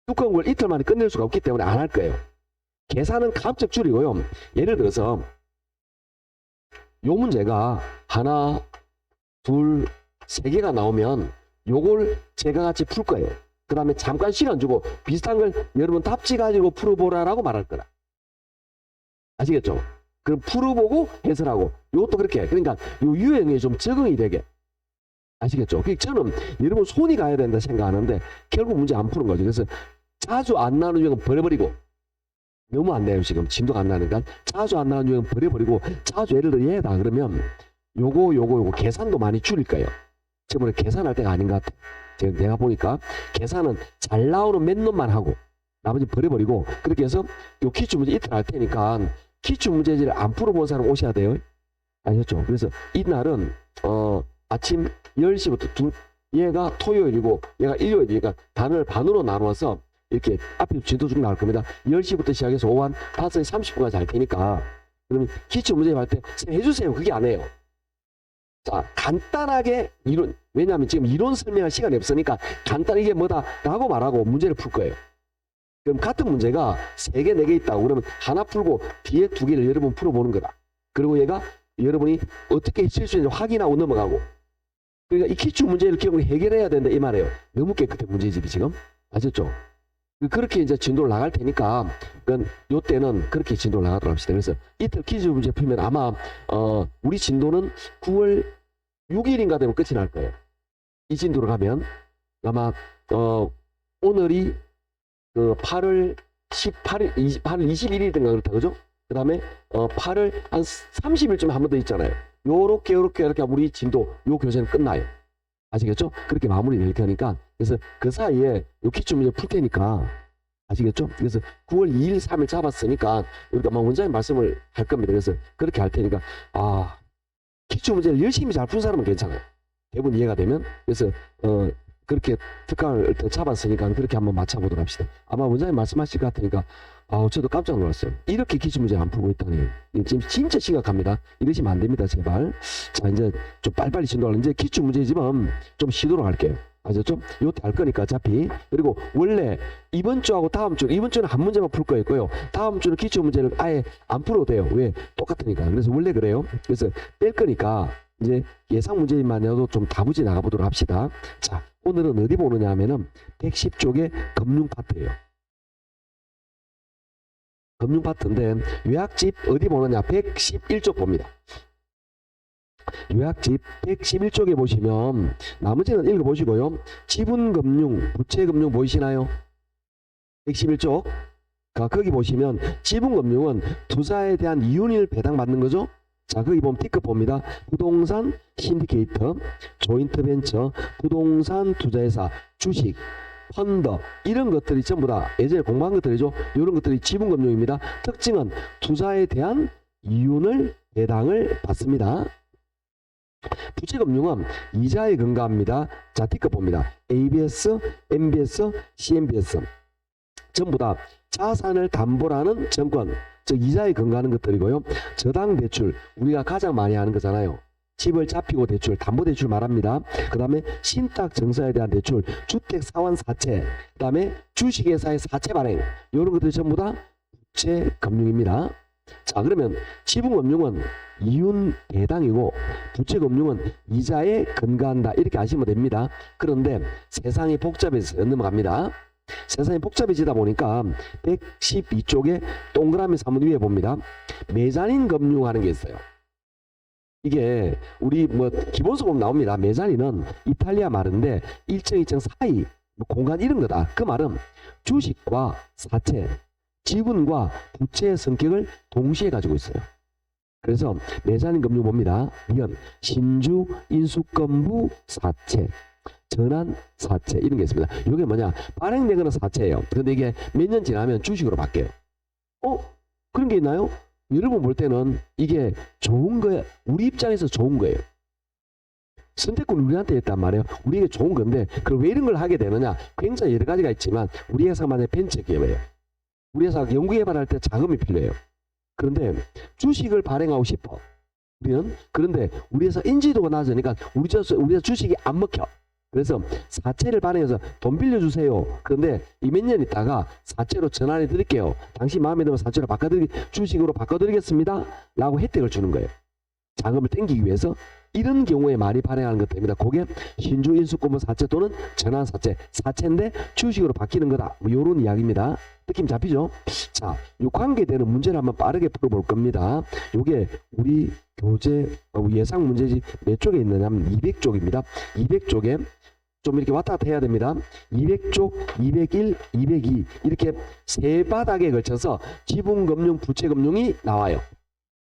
두꺼운 걸 이틀 만에 끝낼 수가 없기 때문에 안 할 거예요. 계산은 가급적 줄이고요. 예를 들어서 요 문제가 하나, 둘, 세 개가 나오면 요걸 제가 같이 풀 거예요. 그 다음에 잠깐 시간 주고 비슷한 걸 여러분 답지 가지고 풀어보라라고 말할 거라. 아시겠죠? 그럼 풀어보고 해설하고 요것도 그렇게. 그러니까 요 유형에 좀 적응이 되게. 아시겠죠? 저는 여러분 손이 가야 된다 생각하는데 결국 문제 안 푸는 거죠. 그래서 자주 안 나오는 유형은 버려버리고, 너무 안 돼요. 지금 진도가 안 나니까 자주 안 나오는 유형은 버려버리고, 자주 예를 들어 얘다 그러면 요거 계산도 많이 줄일 거예요. 지금 계산할 때가 아닌 것 같아. 내가 보니까 계산은 잘 나오는 몇 놈만 하고 나머지 버려버리고, 그렇게 해서 요 기출 문제 이틀 할 테니까 기출 문제지를 안 풀어본 사람 오셔야 돼요. 아셨죠? 그래서 이날은 아침 10시부터 얘가 토요일이고 얘가 일요일이니까 단을 반으로 나누어서 이렇게 앞에 진도 쭉 나올 겁니다. 10시부터 시작해서 오후 한 5시 30분까지 할 테니까, 그러면 기출 문제 할 때 해주세요. 그게 안 해요. 자, 간단하게 이론, 왜냐하면 지금 이론 설명할 시간이 없으니까 간단히 이게 뭐다 라고 말하고 문제를 풀 거예요. 그럼 같은 문제가 3개, 4개 있다고 그러면 하나 풀고 뒤에 2개를 여러분 풀어보는 거다. 그리고 얘가 여러분이 어떻게 칠 수 있는지 확인하고 넘어가고. 그러니까 이 기출 문제를 결국 해결해야 된다 이 말이에요. 너무 깨끗해 문제집이 지금. 아셨죠? 그렇게 이제 진도를 나갈 테니까, 그건 요 때는 그렇게 진도를 나가도록 합시다. 그래서 이틀 퀴즈 문제 풀면 아마 우리 진도는 9월 6일인가 되면 끝이 날 거예요. 이 진도로 가면 아마 오늘이 그 8월 21일인가 그렇다 그죠? 그 다음에 8월 한 30일쯤에 한 번 더 있잖아요. 요렇게 우리 진도 요 교재는 끝나요. 아시겠죠? 그렇게 마무리될 테니까. 그래서 그 사이에 요 기출 문제 풀 테니까. 아시겠죠? 그래서 9월 2일, 3일 잡았으니까 우리가 막 원장님 말씀을 할 겁니다. 그래서 그렇게 할 테니까 기출 문제를 열심히 잘 푼 사람은 괜찮아요. 대부분 이해가 되면. 그래서 그렇게 특강을 잡았으니까 그렇게 한번 맞춰보도록 합시다. 아마 원장님 말씀하실 것 같으니까 저도 깜짝 놀랐어요. 이렇게 기출 문제 안 풀고 있다니. 지금 진짜 심각합니다. 이러시면 안 됩니다. 제발. 자, 이제 좀 빨리빨리 진도하려. 이제 기출 문제지만 좀 쉬도록 할게요. 아셨죠? 요때 할 거니까 어차피. 그리고 원래 이번 주하고 다음 주, 이번 주는 한 문제만 풀 거였고요. 다음 주는 기출 문제를 아예 안 풀어도 돼요. 왜? 똑같으니까. 그래서 원래 그래요. 그래서 뺄 거니까 이제 예상 문제만 해도 좀 다부지 나가보도록 합시다. 자, 오늘은 어디 보느냐 하면은 110쪽의 금융 파트예요. 금융 파트인데 요약집 어디 보느냐? 111쪽 봅니다. 요약집 111쪽에 보시면 나머지는 읽어보시고요. 지분금융, 부채금융 보이시나요? 111쪽. 거기 보시면 지분금융은 투자에 대한 이윤을 배당받는 거죠. 자, 거기 보면 티끌 봅니다. 부동산 신디케이터, 조인트 벤처, 부동산 투자회사, 주식, 펀드, 이런 것들이 전부 다 예전에 공부한 것들이죠. 이런 것들이 지분금융입니다. 특징은 투자에 대한 이윤을 배당을 받습니다. 부채금융은 이자에 근거합니다. 자, 티끌 봅니다. ABS, MBS, CMBS 전부 다 자산을 담보로 하는 증권, 즉 이자에 근거하는 것들이고요. 저당 대출, 우리가 가장 많이 하는 거잖아요. 집을 잡히고 대출, 담보대출 말합니다. 그 다음에 신탁 증서에 대한 대출, 주택 사원 사채, 그 다음에 주식회사의 사채 발행, 이런 것들이 전부 다 부채 금융입니다. 자, 그러면 지분금융은 이윤 배당이고 부채금융은 이자에 근거한다, 이렇게 아시면 됩니다. 그런데 세상이 복잡해서 넘어갑니다. 세상이 복잡해지다 보니까 112쪽에 동그라미 한번 위에 봅니다. 메자닌 금융하는 게 있어요. 이게 우리 뭐 기본서 보면 나옵니다. 메자닌은 이탈리아 말인데 1층 2층 사이 뭐 공간 이런 거다. 그 말은 주식과 사채, 지분과 부채의 성격을 동시에 가지고 있어요. 그래서 메자닌 금융 봅니다. 이건 신주 인수권부 사채, 전환 사채 이런 게 있습니다. 이게 뭐냐? 발행된 거는 사채예요. 근데 이게 몇 년 지나면 주식으로 바뀌어요. 그런 게 있나요? 여러분 볼 때는 이게 좋은 거예요. 우리 입장에서 좋은 거예요. 선택권을 우리한테 했단 말이에요. 우리에게 좋은 건데 그럼 왜 이런 걸 하게 되느냐? 굉장히 여러 가지가 있지만 우리 회사만의 벤처기업이에요. 우리 회사가 연구개발할 때 자금이 필요해요. 그런데 주식을 발행하고 싶어. 우리는. 그런데 우리 회사 인지도가 낮으니까 우리 회사 주식이 안 먹혀. 그래서 사채를 발행해서 돈 빌려주세요. 그런데 이 몇 년 있다가 사채로 전환해 드릴게요. 당신 마음에 들면 사채로 주식으로 바꿔드리겠습니다. 라고 혜택을 주는 거예요. 자금을 땡기기 위해서. 이런 경우에 많이 발행하는 것들입니다. 그게 신주 인수권부 사채 또는 전환 사채. 사채인데 주식으로 바뀌는 거다. 뭐 이런 이야기입니다. 느낌 잡히죠? 자, 이 관계되는 문제를 한번 빠르게 풀어볼 겁니다. 이게 우리 교재 예상 문제지 몇 쪽에 있느냐면 200쪽입니다. 200쪽에 좀 이렇게 왔다 갔다 해야 됩니다. 200쪽, 201, 202 이렇게 세 바닥에 걸쳐서 지분금융, 부채금융이 나와요.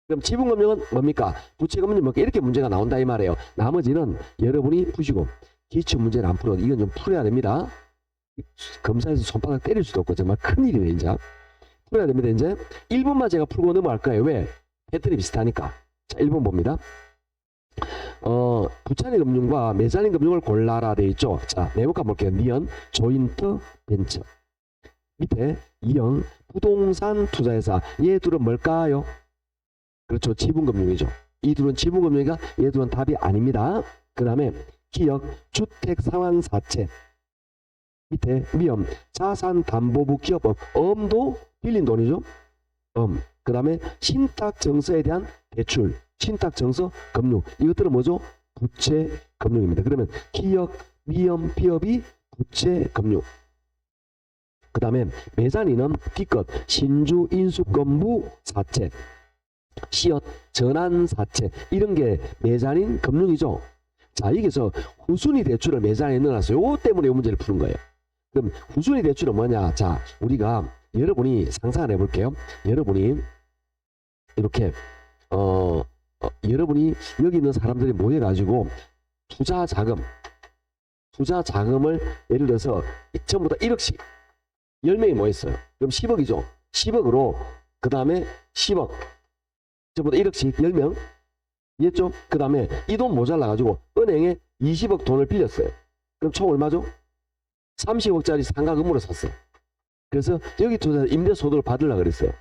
그럼 지분금융은 뭡니까? 부채금융은 뭡니까? 이렇게 문제가 나온다 이 말이에요. 나머지는 여러분이 푸시고 기출 문제를 안 풀어도 이건 좀 풀어야 됩니다. 검사에서 손바닥 때릴 수도 없고 정말 큰일이네 이제. 풀어야 됩니다. 이제 1번만 제가 풀고 넘어갈 거예요. 왜? 패턴이 비슷하니까. 자, 1번 봅니다. 부채니 금융과 메자닌 금융을 골라라 돼 있죠. 자, 네모칸 볼게요. 니은 조인트 벤처. 밑에 2형 부동산 투자회사. 얘 둘은 뭘까요? 그렇죠. 지분금융이죠. 이 둘은 지분금융이니까 얘 둘은 답이 아닙니다. 그 다음에 기역 주택 상환 사채. 밑에 미음 자산담보부 기업법. 엄도 빌린 돈이죠. 그 다음에 신탁정서에 대한 대출. 신탁정서 금융. 이것들은 뭐죠? 부채 금융입니다. 그러면 기역 미음 피업이 부채 금융. 그 다음에 메자닌은 기껏 신주 인수권부 사채. 시엇 전환 사채 이런 게 메자닌 금융이죠. 자, 여기서 후순위 대출을 메자닌에 넣어놨어요. 요 때문에 이 문제를 푸는 거예요. 그럼 후순위 대출은 뭐냐? 자, 우리가 여러분이 상상을 해볼게요. 여러분이 이렇게 여러분이 여기 있는 사람들이 모여가지고 투자 자금을 예를 들어서 전부 다 1억씩 10명이 모였어요. 그럼 10억이죠. 10억으로 그 다음에 10억 전부 다 1억씩 10명 이해했죠? 그 다음에 이 돈 모자라가지고 은행에 20억 돈을 빌렸어요. 그럼 총 얼마죠? 30억짜리 상가 건물을 샀어. 그래서 여기 투자 임대소득을 받으려고 그랬어요.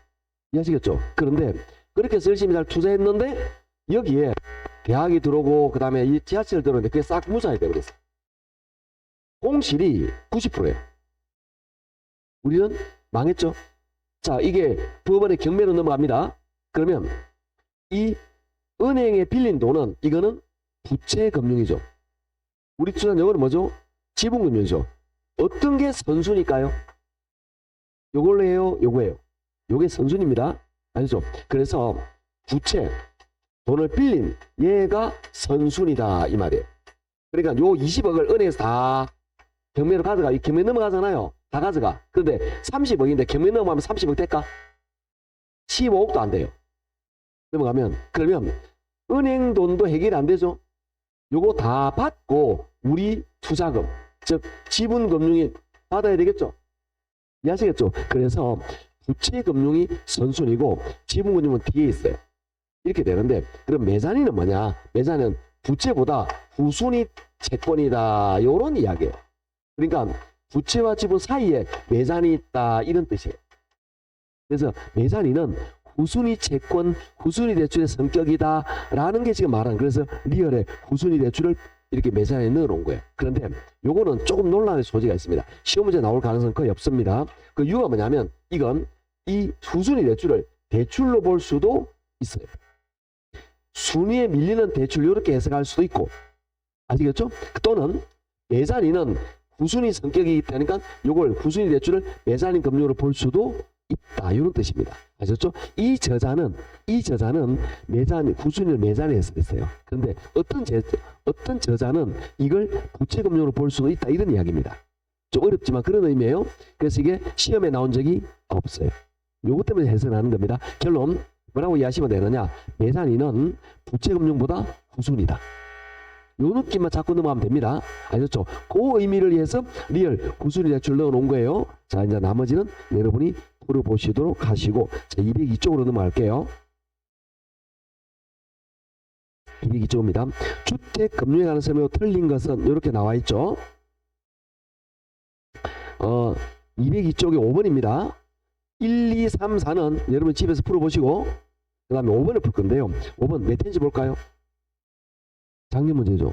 이해하시겠죠? 그런데 그렇게 해서 열심히 잘 투자했는데 여기에 대학이 들어오고 그 다음에 이 지하철 들어오는데 그게 싹 무산이 되어버렸어. 공실이 90%예요. 우리는 망했죠? 자, 이게 법원의 경매로 넘어갑니다. 그러면 이 은행에 빌린 돈은 이거는 부채 금융이죠. 우리 투자는 이거는 뭐죠? 지분금융이죠. 어떤 게 선순위일까요? 요걸로 해요? 요거예요. 요게 선순위입니다. 아시죠? 그래서 부채 돈을 빌린 얘가 선순위다 이 말이에요. 그러니까 요 20억을 은행에서 다 경매로 가져가. 이 경매 넘어가잖아요. 다 가져가. 그런데 30억인데 경매 넘어가면 30억 될까? 15억도 안 돼요. 넘어가면 그러면 은행 돈도 해결이 안 되죠. 요거 다 받고 우리 투자금 즉 지분금융이 받아야 되겠죠. 이해하시겠죠? 그래서 부채금융이 선순위고 지분금융은 뒤에 있어요. 이렇게 되는데 그럼 메자닌은 뭐냐? 메자닌은 부채보다 후순위 채권이다 요런 이야기예요. 그러니까 부채와 지분 사이에 메자닌이 있다 이런 뜻이에요. 그래서 메자닌은 후순위 채권, 후순위 대출의 성격이다라는 게 지금 말하는. 그래서 리얼의 후순위 대출을 이렇게 매산에 넣어놓은 거예요. 그런데 요거는 조금 논란의 소지가 있습니다. 시험 문제 나올 가능성은 거의 없습니다. 그 이유가 뭐냐면 이건 이 후순위 대출을 대출로 볼 수도 있어요. 순위에 밀리는 대출 이렇게 해석할 수도 있고, 아시겠죠? 또는 매산인은 후순위 성격이 있다니까 요걸 후순위 대출을 매산인 금융으로 볼 수도 있다, 이런 뜻입니다. 아셨죠? 이 저자는 매산 후순위를 매산에 해석했어요. 그런데 어떤 저자는 이걸 부채 금융으로 볼 수도 있다, 이런 이야기입니다. 좀 어렵지만 그런 의미예요. 그래서 이게 시험에 나온 적이 없어요. 요것 때문에 해석을 하는 겁니다. 결론 뭐라고 이해하시면 되느냐? 매산인은 부채 금융보다 후순위다. 요 느낌만 자꾸 넘어가면 됩니다. 아셨죠? 그 의미를 위해서 리얼 후순위 대출 넣어 놓은 거예요. 자, 이제 나머지는 여러분이 풀어보시도록 하시고, 자, 202쪽으로 넘어갈게요. 202쪽입니다. 주택금융에 관한 설명으로 틀린 것은 이렇게 나와 있죠. 202쪽이 5번입니다. 1, 2, 3, 4는 여러분 집에서 풀어보시고, 그 다음에 5번을 풀 건데요. 5번 몇 회인지 볼까요? 작년 문제죠.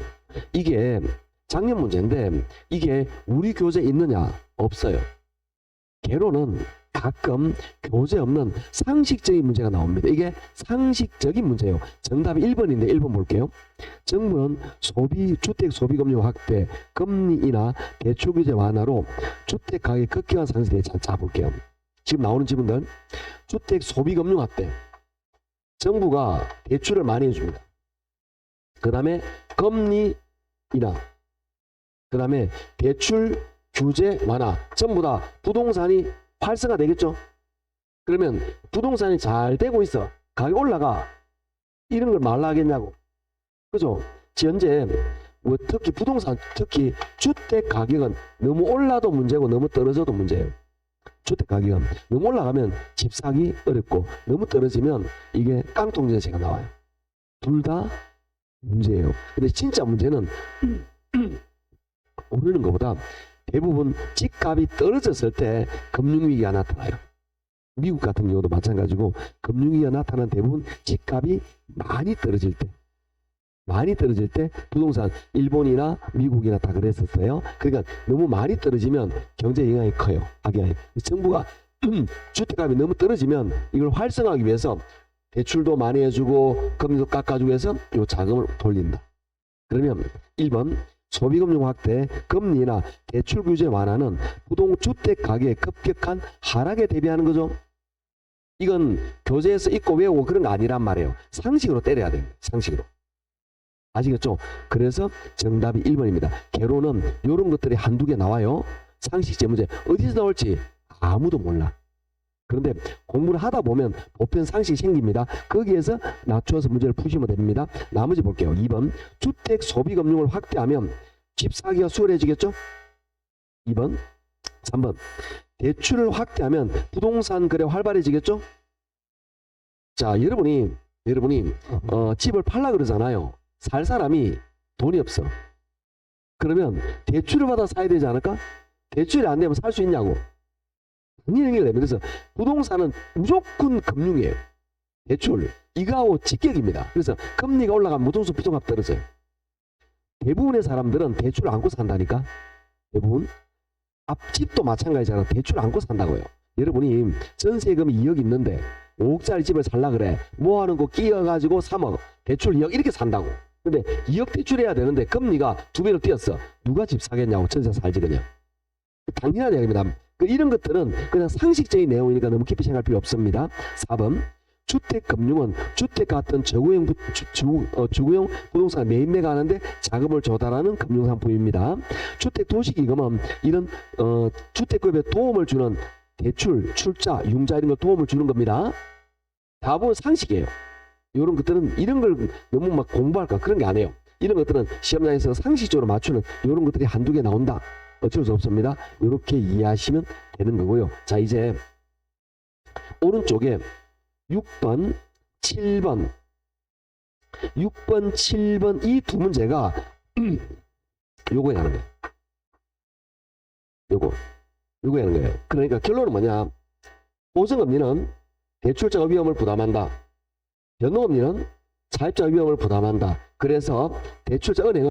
이게 작년 문제인데 이게 우리 교재에 있느냐? 없어요. 개로는 가끔 교재 없는 상식적인 문제가 나옵니다. 이게 상식적인 문제예요. 정답이 1번인데 1번 볼게요. 정부는 주택 소비금융 확대, 금리 인하, 대출 규제 완화로 주택 가격 급격한 상승에 자 볼게요. 지금 나오는 질문들. 주택 소비금융 확대. 정부가 대출을 많이 해줍니다. 그 다음에 금리 인하, 그 다음에 대출 규제 완화, 전부 다 부동산이 활성화 되겠죠. 그러면 부동산이 잘 되고 있어, 가격 올라가, 이런 걸 말라 하겠냐고. 그죠? 현재 뭐 특히 부동산, 특히 주택 가격은 너무 올라도 문제고 너무 떨어져도 문제예요. 주택 가격은 너무 올라가면 집 사기 어렵고 너무 떨어지면 이게 깡통전세가 나와요. 둘 다 문제예요. 근데 진짜 문제는 오르는 것보다 대부분 집값이 떨어졌을 때 금융위기가 나타나요. 미국 같은 경우도 마찬가지고 금융위기가 나타난 대부분 집값이 많이 떨어질 때 부동산, 일본이나 미국이나 다 그랬었어요. 그러니까 너무 많이 떨어지면 경제 영향이 커요. 정부가 주택값이 너무 떨어지면 이걸 활성화하기 위해서 대출도 많이 해주고 금리도 깎아주고 해서 이 자금을 돌린다. 그러면 1번 소비금융 확대, 금리나 대출 규제 완화는 주택 가격의 급격한 하락에 대비하는 거죠. 이건 교재에서 읽고 외우고 그런 거 아니란 말이에요. 상식으로 때려야 돼요. 상식으로. 아시겠죠? 그래서 정답이 1번입니다. 개로는 이런 것들이 한두 개 나와요. 상식제 문제. 어디서 나올지 아무도 몰라. 그런데 공부를 하다 보면 보편 상식이 생깁니다. 거기에서 낮춰서 문제를 푸시면 됩니다. 나머지 볼게요. 2번 주택 소비금융을 확대하면 집 사기가 수월해지겠죠? 2번 3번 대출을 확대하면 부동산 거래 활발해지겠죠? 자, 여러분이 집을 팔라 그러잖아요. 살 사람이 돈이 없어. 그러면 대출을 받아 사야 되지 않을까? 대출이 안 되면 살 수 있냐고. 그래서 부동산은 무조건 금융이에요. 대출 이거하고 직격입니다. 그래서 금리가 올라가면 부동산 부동값 떨어져요. 대부분의 사람들은 대출을 안고 산다니까. 대부분 앞집도 마찬가지잖아. 대출 안고 산다고요. 여러분이 전세금이 2억 있는데 5억짜리 집을 살라 그래. 뭐하는 거 끼어가지고 3억 대출 2억 이렇게 산다고. 근데 2억 대출해야 되는데 금리가 2배로 뛰었어. 누가 집 사겠냐고. 전세 살지 그냥. 당연한 얘기입니다. 이런 것들은 그냥 상식적인 내용이니까 너무 깊이 생각할 필요 없습니다. 4번 주택금융은 주택 같은 저구형 부동산 매입매가 하는데 자금을 조달하는 금융상품입니다. 주택도시기금은 이런 주택구입에 도움을 주는 대출, 출자, 융자 이런 걸 도움을 주는 겁니다. 다분 상식이에요. 이런 것들은 이런 걸 너무 막 공부할까 그런 게 아니에요. 이런 것들은 시험장에서 상식적으로 맞추는 이런 것들이 한두 개 나온다. 어쩔 수 없습니다. 이렇게 이해하시면 되는 거고요. 자, 이제 오른쪽에 6번, 7번 이 두 문제가 요거에 하는 거예요. 요거에 하는 거예요. 그러니까 결론은 뭐냐? 보증금리는 대출자가 위험을 부담한다. 변동금리는 차입자가 위험을 부담한다. 그래서 대출자 은행은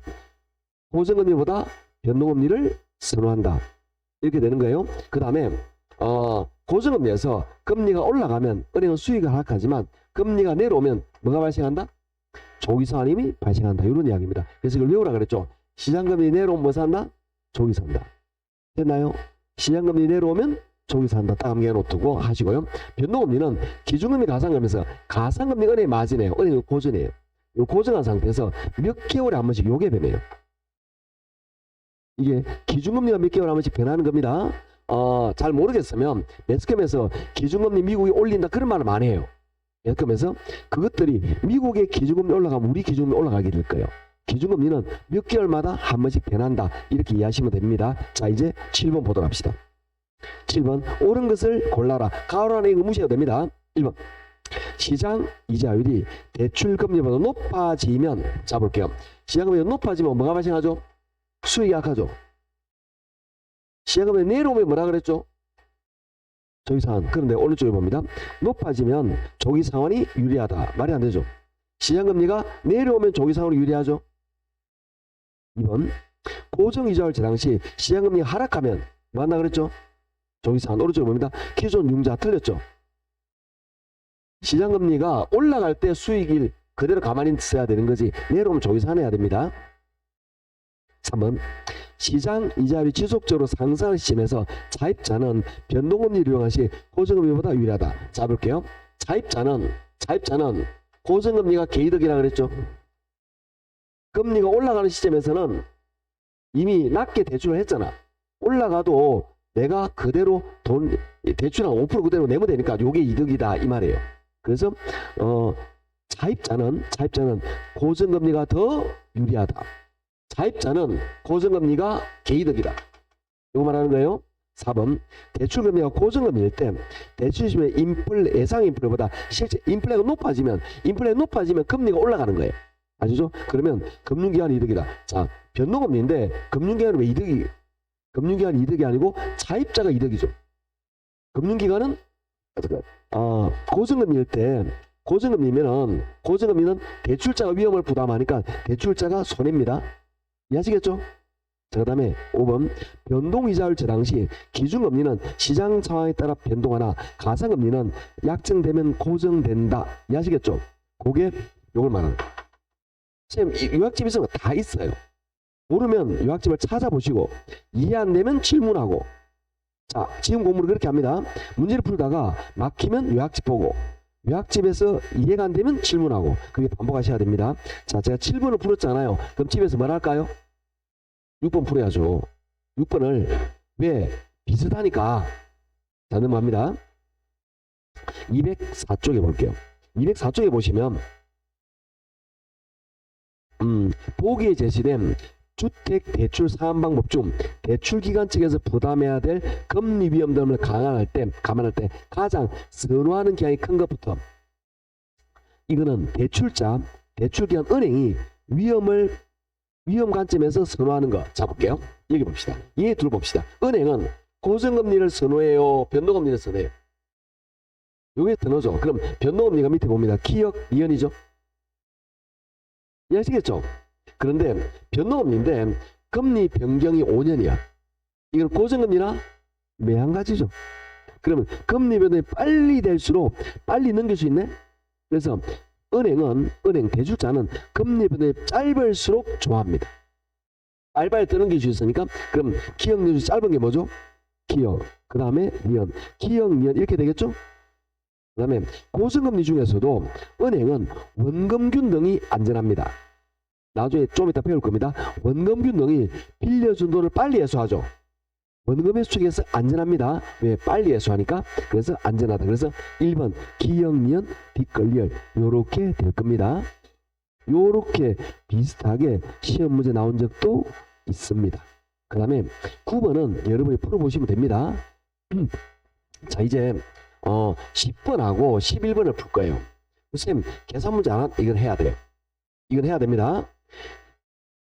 고정금리보다 변동금리를 선호한다. 이렇게 되는 거예요. 그 다음에 고정금리에서 금리가 올라가면 은행은 수익을 하락하지만 금리가 내려오면 뭐가 발생한다? 조기상환임이 발생한다. 이런 이야기입니다. 그래서 이걸 외우라 그랬죠. 시장금리 내려오면 뭐 산다? 조기 산다. 됐나요? 시장금리 내려오면 조기 산다. 딱 암기해 놓고 하시고요. 변동금리는 기준금리 가상금리에서 가상금리 은행의 마진이에요. 은행은 고정이에요. 이 고정한 상태에서 몇 개월에 한 번씩 요게 변해요. 이게 기준금리가 몇 개월에 한 번씩 변하는 겁니다. 잘 모르겠으면 매스컴에서 기준금리 미국이 올린다 그런 말을 많이 해요. 매스컴에서 그것들이 미국의 기준금리 올라가면 우리 기준금리 올라가게 될 거예요. 기준금리는 몇 개월마다 한 번씩 변한다. 이렇게 이해하시면 됩니다. 자, 이제 7번 보도록 합시다. 7번 옳은 것을 골라라. 가로 안에 이거 무시해도 됩니다. 1번 시장 이자율이 대출금리보다 높아지면 자 볼게요. 시장금리가 높아지면 뭐가 발생하죠? 수익이 약하죠. 시장금리 내려오면 뭐라 그랬죠? 조기상환. 그런데 오른쪽에 봅니다. 높아지면 조기상환이 유리하다. 말이 안 되죠. 시장금리가 내려오면 조기상환이 유리하죠. 2번 고정이자율 제당시 시장금리가 하락하면 뭐 한다 그랬죠? 조기상환. 오른쪽에 봅니다. 기존 융자 틀렸죠. 시장금리가 올라갈 때 수익을 그대로 가만히 있어야 되는 거지 내려오면 조기상환해야 됩니다. 3번 시장 이자율이 지속적으로 상승하는 시점에서 차입자는 변동금리를 이용한 시 고정금리보다 유리하다. 자 볼게요. 차입자는 고정금리가 개이득이라 그랬죠. 금리가 올라가는 시점에서는 이미 낮게 대출을 했잖아. 올라가도 내가 그대로 대출 한 5% 그대로 내면 되니까 요게 이득이다 이 말이에요. 그래서 차입자는 고정금리가 더 유리하다. 차입자는 고정금리가 개이득이다. 이거 말하는 거예요. 4번 대출금리가 고정금리일 때 대출시점의 예상 인플레보다 실제 인플레가 높아지면 금리가 올라가는 거예요. 아시죠? 그러면 금융기관 이득이다. 자, 변동금리인데 금융기관은 왜 이득이? 금융기관 이득이 아니고 차입자가 이득이죠. 금융기관은 고정금리일 때 고정금리는 대출자가 위험을 부담하니까 대출자가 손해입니다. 이해하시겠죠? 자, 그 다음에 5번 변동이자율 제당시 기준금리는 시장 상황에 따라 변동하나 가상금리는 약정되면 고정된다. 이해하시겠죠? 그게 요걸 말하는 거예요. 선생님 요약집 있으면 다 있어요. 모르면 요약집을 찾아보시고 이해 안 되면 질문하고. 자, 지금 공부를 그렇게 합니다. 문제를 풀다가 막히면 요약집 보고 요약집에서 이해가 안 되면 질문하고 그게 반복하셔야 됩니다. 자, 제가 7번을 풀었잖아요. 그럼 집에서 뭘 할까요? 6번 풀어야죠. 6번을 왜? 비슷하니까. 자, 넘어갑니다. 204쪽에 볼게요. 204쪽에 보시면 보기에 제시된 주택대출 상환방법 중 대출기관 측에서 부담해야 될 금리 위험 등을 감안할 때 가장 선호하는 기한이 큰 것부터 이거는 대출기관 은행이 위험 관점에서 선호하는 거. 자 볼게요. 여기 봅시다. 얘 둘 봅시다. 은행은 고정금리를 선호해요? 변동금리를 선호해요? 요게 선호죠. 그럼 변동금리가 밑에 봅니다. 기억 이연이죠. 이해하시겠죠? 그런데 변동금리인데 금리 변경이 5년이야. 이건 고정금리나 매한가지죠. 그러면 금리 변동이 빨리 될수록 빨리 넘길 수 있네. 그래서 대출자는 금리 변동이 짧을수록 좋아합니다. 빨리빨리 넘길 수 있으니까 그럼 기억 연수 짧은 게 뭐죠? 기억. 그 다음에 미연. 기억 미연 이렇게 되겠죠? 그 다음에 고정금리 중에서도 은행은 원금균 등이 안전합니다. 나중에 좀 이따 배울 겁니다. 원금균 등이 빌려준 돈을 빨리 회수하죠. 원금 회수 측에서 안전합니다. 왜? 빨리 회수하니까. 그래서 안전하다. 그래서 1번 기역미연 뒷걸리열 요렇게 될 겁니다. 요렇게 비슷하게 시험 문제 나온 적도 있습니다. 그 다음에 9번은 여러분이 풀어보시면 됩니다. 자, 이제 10번하고 11번을 풀 거예요. 선생님 계산 문제 안 이건 해야 돼요. 이건 해야 됩니다.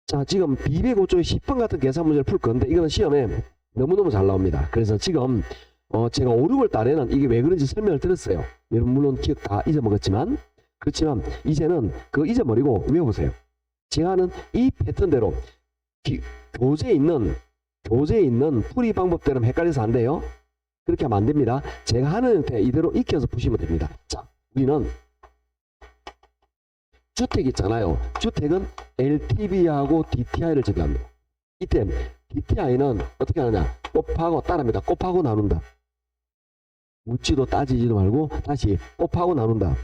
자, 지금 205쪽에 10번 같은 계산 문제를 풀 건데 이거는 시험에 너무너무 잘 나옵니다. 그래서 지금 제가 5, 6월 달에는 이게 왜 그런지 설명을 드렸어요. 여러분 물론 기억 다 잊어먹었지만 그렇지만 이제는 그거 잊어버리고 외워보세요. 제가 하는 이 패턴대로 교재에 있는 풀이 방법대로 헷갈려서 안 돼요. 그렇게 하면 안 됩니다. 제가 하는 형태 이대로 익혀서 푸시면 됩니다. 자, 우리는 주택 있잖아요. 주택은 LTV하고 DTI를 적용합니다. 이때 DTI는 어떻게 하느냐? 곱하고 따라합니다. 곱하고 나눈다. 묻지도 따지지도 말고 다시 곱하고 나눈다.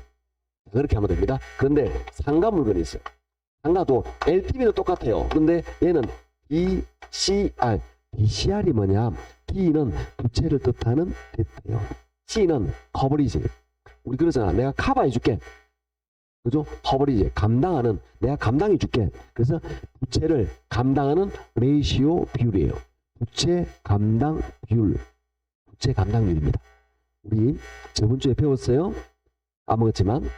그렇게 하면 됩니다. 그런데 상가 물건이 있어요. 상가도 LTV는 똑같아요. 근데 얘는 DCR. DCR이 뭐냐? D는 부채를 뜻하는 대태요. C는 커버리지. 우리 그러잖아. 내가 커버해 줄게. 그죠? 커버리지. 감당하는, 내가 감당해 줄게. 그래서 부채를 감당하는 레이시오 비율이에요. 부채 감당 비율. 부채 감당률입니다. 우리 저번 주에 배웠어요. 까먹었지만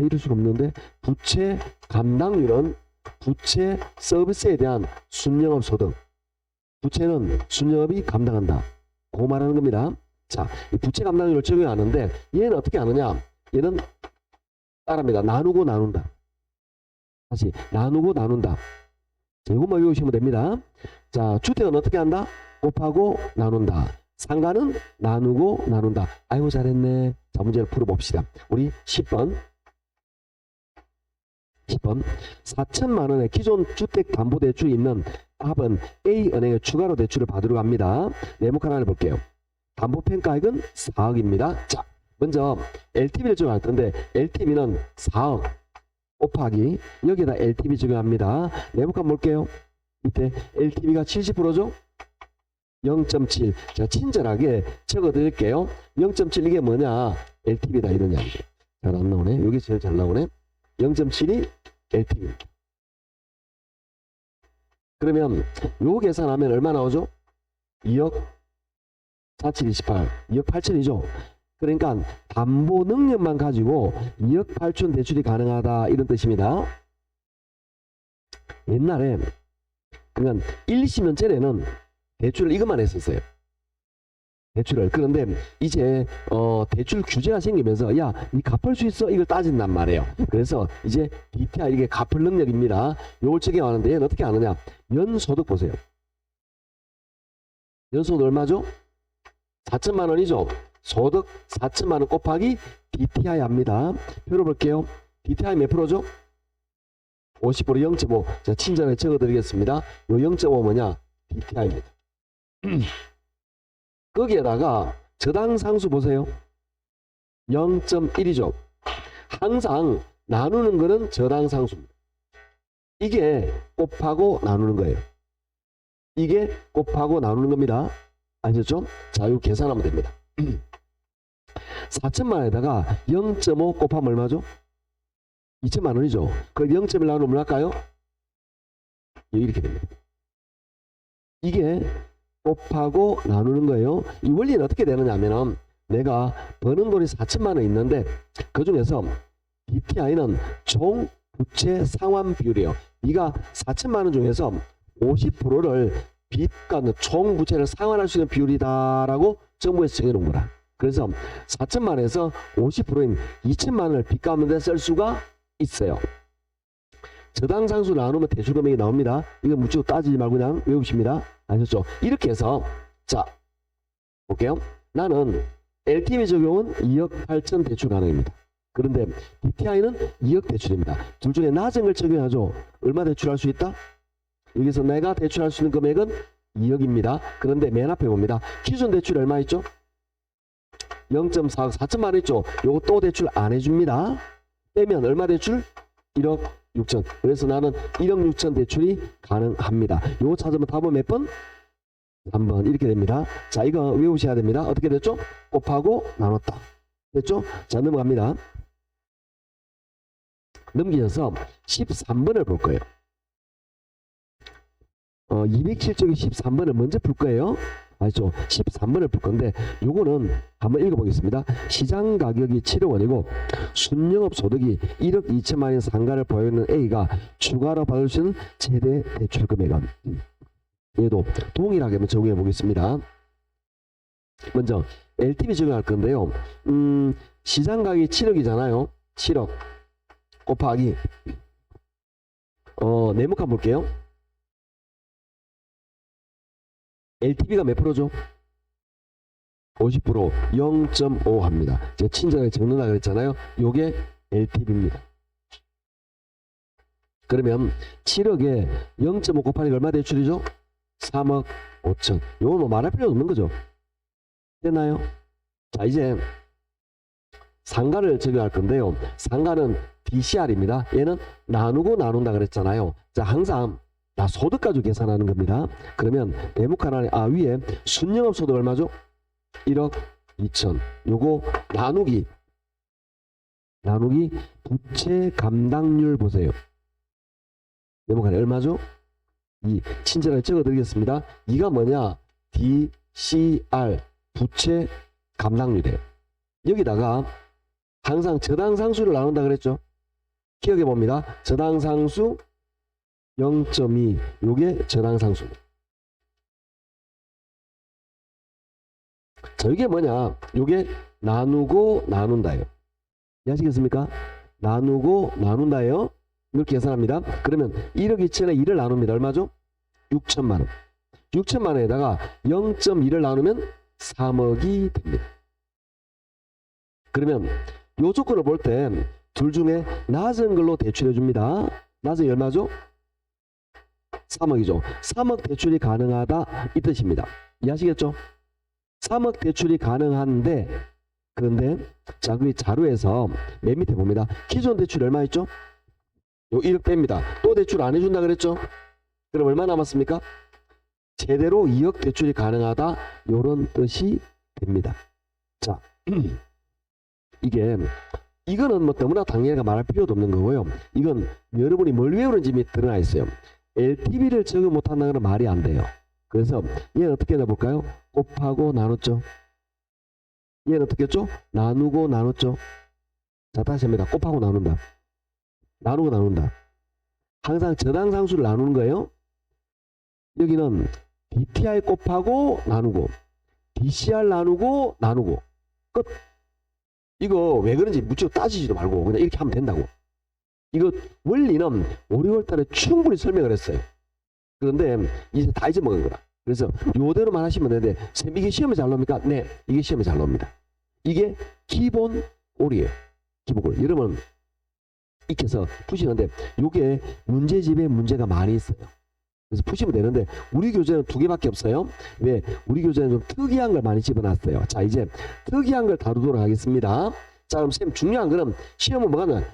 이럴 수가 없는데 부채 감당률은 부채 서비스에 대한 순영업 소득. 부채는 순영업이 감당한다. 그거 말하는 겁니다. 자, 이 부채 감당률을 적용하는데 얘는 어떻게 하느냐? 얘는 따라합니다. 나누고 나눈다. 다시 나누고 나눈다. 자, 이것만 외우시면 됩니다. 자, 주택은 어떻게 한다? 곱하고 나눈다. 상가는 나누고 나눈다. 아이고 잘했네. 자, 문제를 풀어봅시다. 우리 10번 4천만 원의 기존 주택담보대출이 있는 합은 A은행에 추가로 대출을 받으러 갑니다. 네모 하나를 볼게요. 담보평가액은 4억입니다. 자, 먼저 LTV를 적용할 텐데 LTV는 4억 곱하기 여기에다 LTV 적용합니다. 네모 한번 볼게요. 밑에 LTV가 70%죠? 0.7. 제가 친절하게 적어 드릴게요. 0.7 이게 뭐냐? LTV다 이런 이야기죠. 잘 안 나오네. 여기 제일 잘 나오네. 0.7이 LTV입니다. 그러면 요 계산하면 얼마 나오죠? 2억 4728, 2억 8천이죠. 그러니까 담보 능력만 가지고 2억 8천 대출이 가능하다 이런 뜻입니다. 옛날에 그러니까 1, 20년 전에는 대출을 이것만 했었어요. 대출을. 그런데 이제 대출 규제가 생기면서 야, 니 갚을 수 있어? 이걸 따진단 말이에요. 그래서 이제 DTI 이게 갚을 능력입니다. 요걸 적용하는데 얘는 어떻게 하느냐? 연소득 보세요. 연소득 얼마죠? 4천만 원이죠. 소득 4천만 원 곱하기 DTI 합니다. 표로 볼게요. DTI 몇 프로죠? 50% 0.5. 자, 친절하게 적어드리겠습니다. 요 0.5 뭐냐? DTI입니다. 거기에다가 저당상수 보세요. 0.1이죠. 항상 나누는 거는 저당상수입니다. 이게 곱하고 나누는 거예요. 이게 곱하고 나누는 겁니다. 아시죠? 자, 이거 계산하면 됩니다. 4천만 원에다가 0.5 곱하면 얼마죠? 2천만 원이죠. 그럼 0.1 나누면 얼마일까요? 이렇게 됩니다. 이게 곱하고 나누는 거예요. 이 원리는 어떻게 되느냐 하면은 내가 버는 돈이 4천만 원 있는데 그 중에서 DTI는 총 부채 상환 비율이에요. 네가 4천만 원 중에서 50%를 빚과 총 부채를 상환할 수 있는 비율이다라고 정부에서 정해놓은 거라. 그래서 4천만 원에서 50%인 2천만 원을 빚 갚는데 쓸 수가 있어요. 저당상수 나누면 대출 금액이 나옵니다. 이거 묻지고 따지지 말고 그냥 외우십니다. 아셨죠? 이렇게 해서 자 볼게요. 나는 LTV 적용은 2억 8천 대출 가능입니다. 그런데 DTI는 2억 대출입니다. 둘 중에 낮은 걸 적용하죠. 얼마 대출할 수 있다? 여기서 내가 대출할 수 있는 금액은 2억입니다. 그런데 맨 앞에 봅니다. 기준 대출 얼마 있죠? 0.4억 4천만 원 있죠? 요거 또 대출 안 해줍니다. 빼면 얼마 대출? 1억 6천. 그래서 나는 1억 6천 대출이 가능합니다. 요거 찾으면 답은 몇 번? 3번. 이렇게 됩니다. 자, 이거 외우셔야 됩니다. 어떻게 됐죠? 곱하고 나눴다. 됐죠? 자, 넘어갑니다. 넘기셔서 13번을 볼 거예요. 207쪽에 13번을 먼저 풀 거예요. 아시죠? 13번을 풀 건데 요거는 한번 읽어보겠습니다. 시장 가격이 7억 원이고 순영업 소득이 1억 2천만 원의 상가를 보유하고 있는 A가 추가로 받을 수 있는 최대 대출 금액은 얘도 동일하게 한번 적용해 보겠습니다. 먼저 LTV 적용할 건데요. 시장 가격이 7억이잖아요. 7억 곱하기 네모칸 볼게요. LTV가 몇 프로죠? 50% 0.5 합니다. 제가 친절하게 적는다 그랬잖아요. 요게 LTV입니다. 그러면 7억에 0.5 곱하기 얼마 대출이죠? 3억 5천. 요거 뭐 말할 필요 없는 거죠. 됐나요? 자, 이제 상가를 적용할 건데요. 상가는 DCR입니다. 얘는 나누고 나눈다 그랬잖아요. 자, 항상 다 소득 가지고 계산하는 겁니다. 그러면 네모칸 안에 위에 순영업 소득 얼마죠? 1억 2천. 요거 나누기 부채 감당률 보세요. 네모칸에 얼마죠? 친절하게 적어드리겠습니다. 이가 뭐냐? DCR 부채 감당률이에요. 여기다가 항상 저당상수를 나눈다 그랬죠? 기억해 봅니다. 저당상수 0.2 요게 저당상수입니다. 자, 이게 뭐냐? 요게 나누고 나눈다예요. 이해하시겠습니까? 나누고 나눈다예요. 이렇게 계산합니다. 그러면 1억 2천에 2를 나눕니다. 얼마죠? 6천만 원. 6천만 원에다가 0.2를 나누면 3억이 됩니다. 그러면 요 조건을 볼 때 둘 중에 낮은 걸로 대출해 줍니다. 낮은 게 얼마죠? 3억이죠. 3억 대출이 가능하다 이 뜻입니다. 이해하시겠죠? 3억 대출이 가능한데 그런데 자, 그 자료에서 맨 밑에 봅니다. 기존 대출 얼마 있죠? 요 1억 뺍니다. 또 대출 안 해준다 그랬죠? 그럼 얼마 남았습니까? 제대로 2억 대출이 가능하다 요런 뜻이 됩니다. 자, 이거는 뭐 너무나 당연히 말할 필요도 없는 거고요. 이건 여러분이 뭘 외우는지 드러나 있어요. LTV를 적용 못한다는 건 말이 안 돼요. 그래서 얘는 어떻게 해볼까요? 곱하고 나눴죠. 얘는 어떻게 했죠? 나누고 나눴죠. 자, 다시 합니다. 곱하고 나눈다. 나누고 나눈다. 항상 저당상수를 나누는 거예요. 여기는 DTI 곱하고 나누고 DCR 나누고 끝. 이거 왜 그런지 묻지도 따지지도 말고 그냥 이렇게 하면 된다고. 이거 원리는 5, 6월 달에 충분히 설명을 했어요. 그런데 이제 다 잊어먹은 거라. 그래서 요대로만 하시면 되는데 쌤 이게 시험에 잘 나옵니까? 네, 이게 시험에 잘 나옵니다. 이게 기본 올이에요. 기본 올. 여러분 익혀서 푸시는데 요게 문제집에 문제가 많이 있어요. 그래서 푸시면 되는데 우리 교재는 2개밖에 없어요. 왜? 우리 교재는 좀 특이한 걸 많이 집어놨어요. 자, 이제 특이한 걸 다루도록 하겠습니다. 자, 그럼 쌤 중요한 거는 시험은 뭐가 나와요?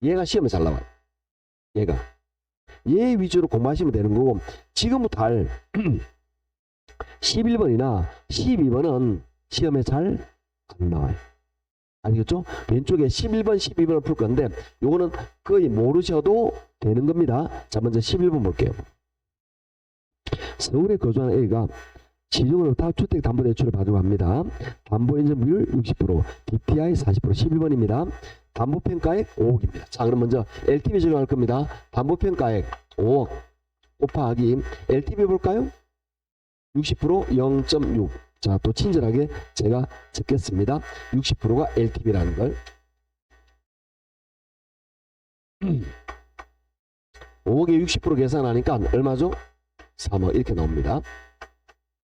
얘가 시험에 잘 나와요. 얘 위주로 공부하시면 되는 거고 지금부터 할 11번이나 12번은 시험에 잘 안 나와요. 아시겠죠? 왼쪽에 11번, 12번을 풀 건데 요거는 거의 모르셔도 되는 겁니다. 자, 먼저 11번 볼게요. 서울에 거주하는 A가 시중으로 다주택담보대출을 받으려고 합니다. 담보인정비율 60%, DTI 40%, 11번입니다. 담보평가액 5억입니다. 자, 그럼 먼저 LTV 적용할 겁니다. 담보평가액 5억 곱하기 LTV 볼까요? 60% 0.6. 자, 또 친절하게 제가 적겠습니다. 60%가 LTV라는 걸. 5억에 60% 계산하니까 얼마죠? 3억 이렇게 나옵니다.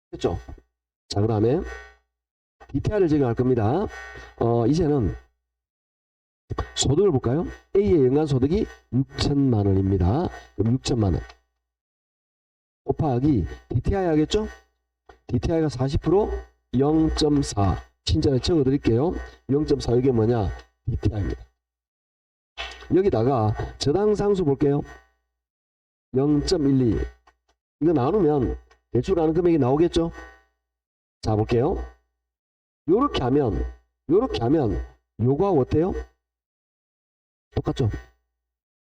됐죠? 자, 그 다음에 DTI를 적용할 겁니다. 이제는 소득을 볼까요? A의 연간 소득이 6천만 원입니다. 그럼 6천만 원 곱하기 DTI 하겠죠? DTI가 40% 0.4 친절하게 적어드릴게요. 0.4 이게 뭐냐? DTI입니다. 여기다가 저당상수 볼게요. 0.12 이거 나누면 대출 가능 금액이 나오겠죠? 자, 볼게요. 요렇게 하면 요거하고 어때요? 똑같죠?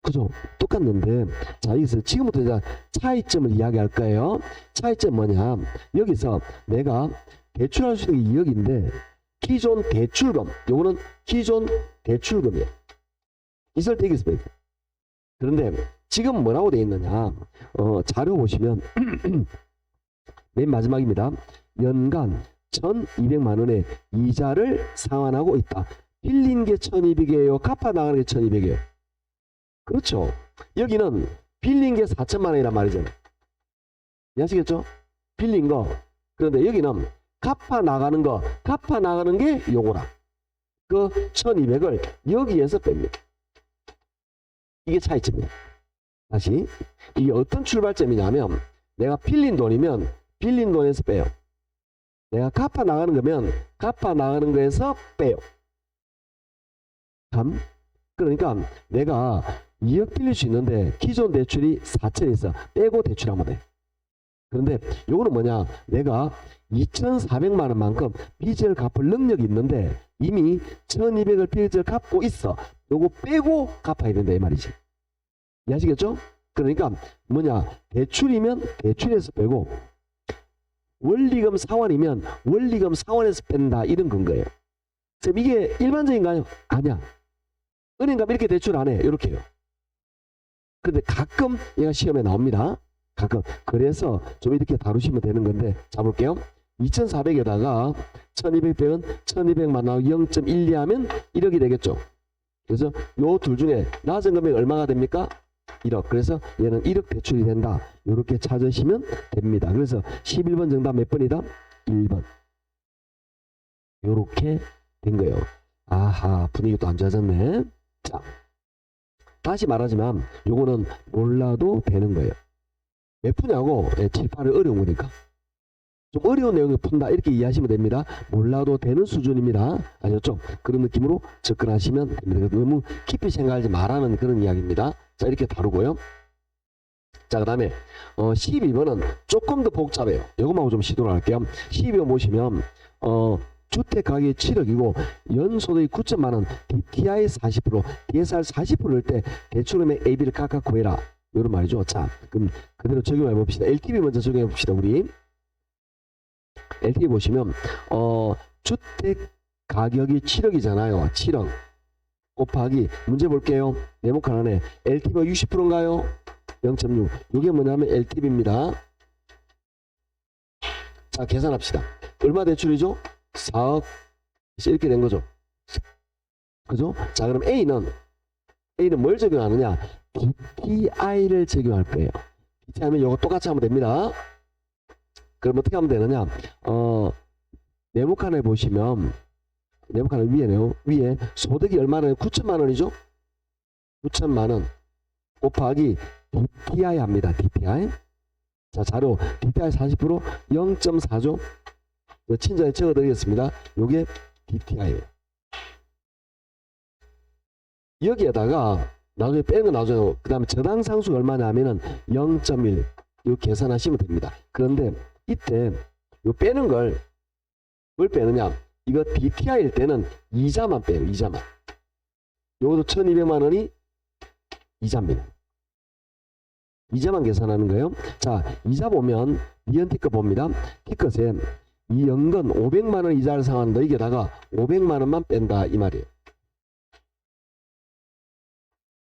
그죠? 똑같는데 자, 여기서 지금부터 이제 차이점을 이야기할 거예요. 차이점 뭐냐? 여기서 내가 대출할 수 있는 게 2억인데 기존 대출금 요거는 기존 대출금이에요. 있을 때 이겼습니다. 그런데 지금 뭐라고 되어 있느냐? 자료 보시면 맨 마지막입니다. 연간 1200만 원의 이자를 상환하고 있다. 빌린 게 1200이에요. 갚아 나가는 게 1200이에요. 그렇죠. 여기는 빌린 게 4천만 원이란 말이잖아요. 이해하시겠죠? 빌린 거. 그런데 여기는 갚아 나가는 거, 갚아 나가는 게 요거라. 그 1200을 여기에서 뺍니다. 이게 차이점이에요. 다시 이게 어떤 출발점이냐면 내가 빌린 돈이면 빌린 돈에서 빼요. 내가 갚아 나가는 거면 갚아 나가는 거에서 빼요. 그러니까 내가 2억 빌릴 수 있는데 기존 대출이 4천이 있어. 빼고 대출하면 돼. 그런데 요거는 뭐냐, 내가 2,400만 원만큼 빚을 갚을 능력이 있는데 이미 1,200을 빚을 갚고 있어. 요거 빼고 갚아야 된다 이 말이지. 이해하시겠죠? 그러니까 뭐냐, 대출이면 대출에서 빼고 원리금 상환이면 원리금 상환에서 뺀다 이런 근거예요. 그럼 이게 일반적인가요? 아니야. 은행 가면 이렇게 대출 안 해. 이렇게요. 근데 가끔 얘가 시험에 나옵니다. 가끔. 그래서 좀 이렇게 다루시면 되는 건데, 자 볼게요. 2,400에다가 1,200 빼면 1,200만 나오고 0.12 하면 1억이 되겠죠. 그래서 요 둘 중에 낮은 금액 얼마가 됩니까? 1억. 그래서 얘는 1억 대출이 된다. 이렇게 찾으시면 됩니다. 그래서 11번 정답 몇 번이다? 1번. 요렇게 된 거예요. 아하, 분위기도 안 좋아졌네. 자, 다시 말하지만 요거는 몰라도 되는 거예요. 왜 푸냐고? 7, 8은 어려운 거니까. 좀 어려운 내용을 푼다 이렇게 이해하시면 됩니다. 몰라도 되는 수준입니다. 아셨죠? 그런 느낌으로 접근하시면 됩니다. 너무 깊이 생각하지 말라는 그런 이야기입니다. 자, 이렇게 다루고요. 자, 그 다음에 12번은 조금 더 복잡해요. 이것만 좀 시도를 할게요. 12번 보시면 주택 가격이 7억이고 연소득이 9천만 원, DTI 40%, DSR 40%일 때 대출금액 AB를 각각 구해라. 이런 말이죠. 자, 그럼 그대로 적용해 봅시다. LTV 먼저 적용해 봅시다. 우리 LTV 보시면 주택 가격이 7억이잖아요. 7억 곱하기 문제 볼게요. 네모칸 안에 LTV가 60%인가요? 0.6. 이게 뭐냐면 LTV입니다. 자, 계산합시다. 얼마 대출이죠? 4억. 이렇게 된 거죠. 그죠? 자, 그럼 A는 뭘 적용하느냐? DTI를 적용할 거예요. DTI 하면 이거 똑같이 하면 됩니다. 그럼 어떻게 하면 되느냐? 네모칸에 보시면 네모칸 위에네요. 위에 소득이 얼마나 9천만 원이죠? 9천만 원 곱하기 DTI 합니다. DTI. 자, 자료 DTI 40% 0.4죠? 친절히 적어드리겠습니다. 요게 DTI예요. 여기에다가 나중에 빼는 건 나중에, 그 다음에 저당상수가 얼마냐면은 0.1 이거 계산하시면 됩니다. 그런데 이때 요 빼는 걸 뭘 빼느냐, 이거 DTI일 때는 이자만 빼요. 이자만. 요것도 1200만 원이 이자입니다. 이자만 계산하는 거예요. 자, 이자 보면 니은 티컷 봅니다. 티컷에 이 연건 500만 원 이자를 상환한다. 이게다가 500만 원만 뺀다 이 말이에요.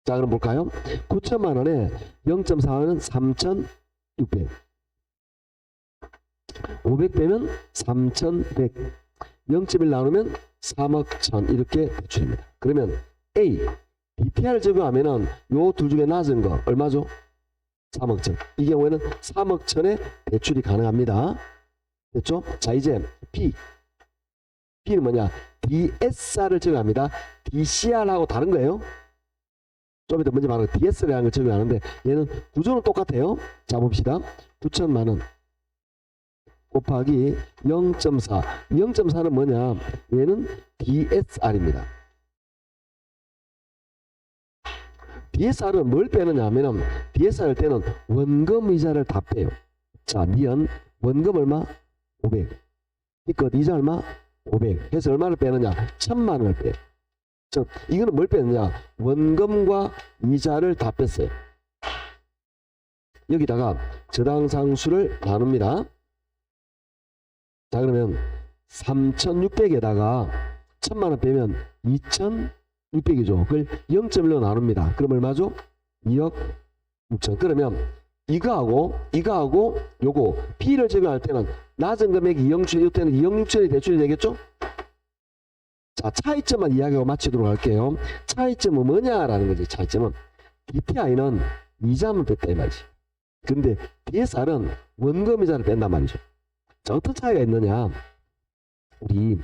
자, 그럼 볼까요? 9천만 원에 0.4는 3,600. 500 빼면 3,100. 0.1 나누면 3억 1천. 이렇게 대출입니다. 그러면 A, DTI를 적용하면은 요 둘 중에 낮은 거 얼마죠? 3억 천. 이 경우에는 3억 천에 대출이 가능합니다. 됐죠? 자, 이제 P. P는 뭐냐? DSR을 적용합니다. DCR하고 다른 거예요. 좀 이따 먼저 말하는 DSR이라는 걸 적용하는데 얘는 구조는 똑같아요. 자, 봅시다. 9천만 원 곱하기 0.4. 0.4는 뭐냐? 얘는 DSR입니다. DSR은 뭘 빼느냐 하면은 DSR 할 때는 원금 이자를 다 빼요. 자, 니은 원금 얼마? 500. 이껏 이자 얼마? 500. 해서 얼마를 빼느냐? 1,000만 원을 빼요. 즉, 이거는 뭘 빼느냐? 원금과 이자를 다 뺐어요. 여기다가 저당상수를 나눕니다. 자, 그러면 3,600에다가 1,000만 원 빼면 2,600이죠. 그걸 0.1로 나눕니다. 그럼 얼마죠? 2억 6천. 그러면 이거하고 요거 P를 적용할 때는 낮은 금액이 2억 6천, 이때는 2억 6천이 대출이 되겠죠? 자, 차이점만 이야기하고 마치도록 할게요. 차이점은 뭐냐라는 거지. 차이점은 DTI는 이자만 뺐다 이 말이지. 근데 DSR은 원금 이자를 뺀단 말이죠. 자, 어떤 차이가 있느냐? 우리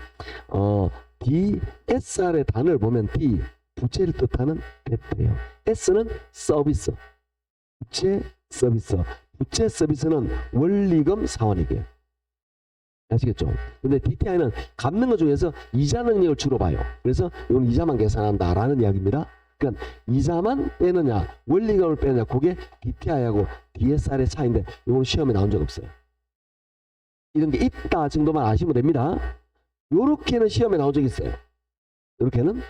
DSR의 단어를 보면 D 부채를 뜻하는 데트예요. S는 서비스. 부채 서비스. 부채 서비스는 원리금 상환액이에요. 아시겠죠? 근데 DTI는 갚는 것 중에서 이자 능력을 주로 봐요. 그래서 이건 이자만 계산한다라는 이야기입니다. 그러니까 이자만 빼느냐, 원리금을 빼느냐, 그게 DTI하고 DSR의 차이인데 이건 시험에 나온 적 없어요. 이런 게 있다 정도만 아시면 됩니다. 요렇게는 시험에 나온 적이 있어요. 요렇게는.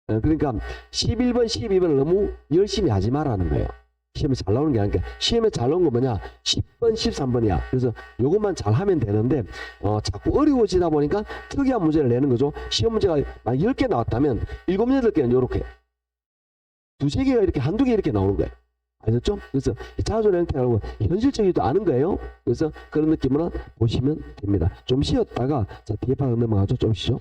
그러니까 11번, 12번을 너무 열심히 하지 말라는 거예요. 시험에 잘 나오는 게 아니니까. 시험에 잘 나온 거 뭐냐? 10번, 13번이야. 그래서 요것만 잘 하면 되는데 자꾸 어려워지다 보니까 특이한 문제를 내는 거죠. 시험 문제가 만 10개 나왔다면 7, 8개는 요렇게. 두세 개가 이렇게 한두 개 이렇게 나오는 거예요. 아셨죠? 그래서 자존의 형태라고 현실적이지도 않은 거예요. 그래서 그런 느낌으로 보시면 됩니다. 좀 쉬었다가 자 뒤에 파트 넘어가죠. 좀 쉬죠.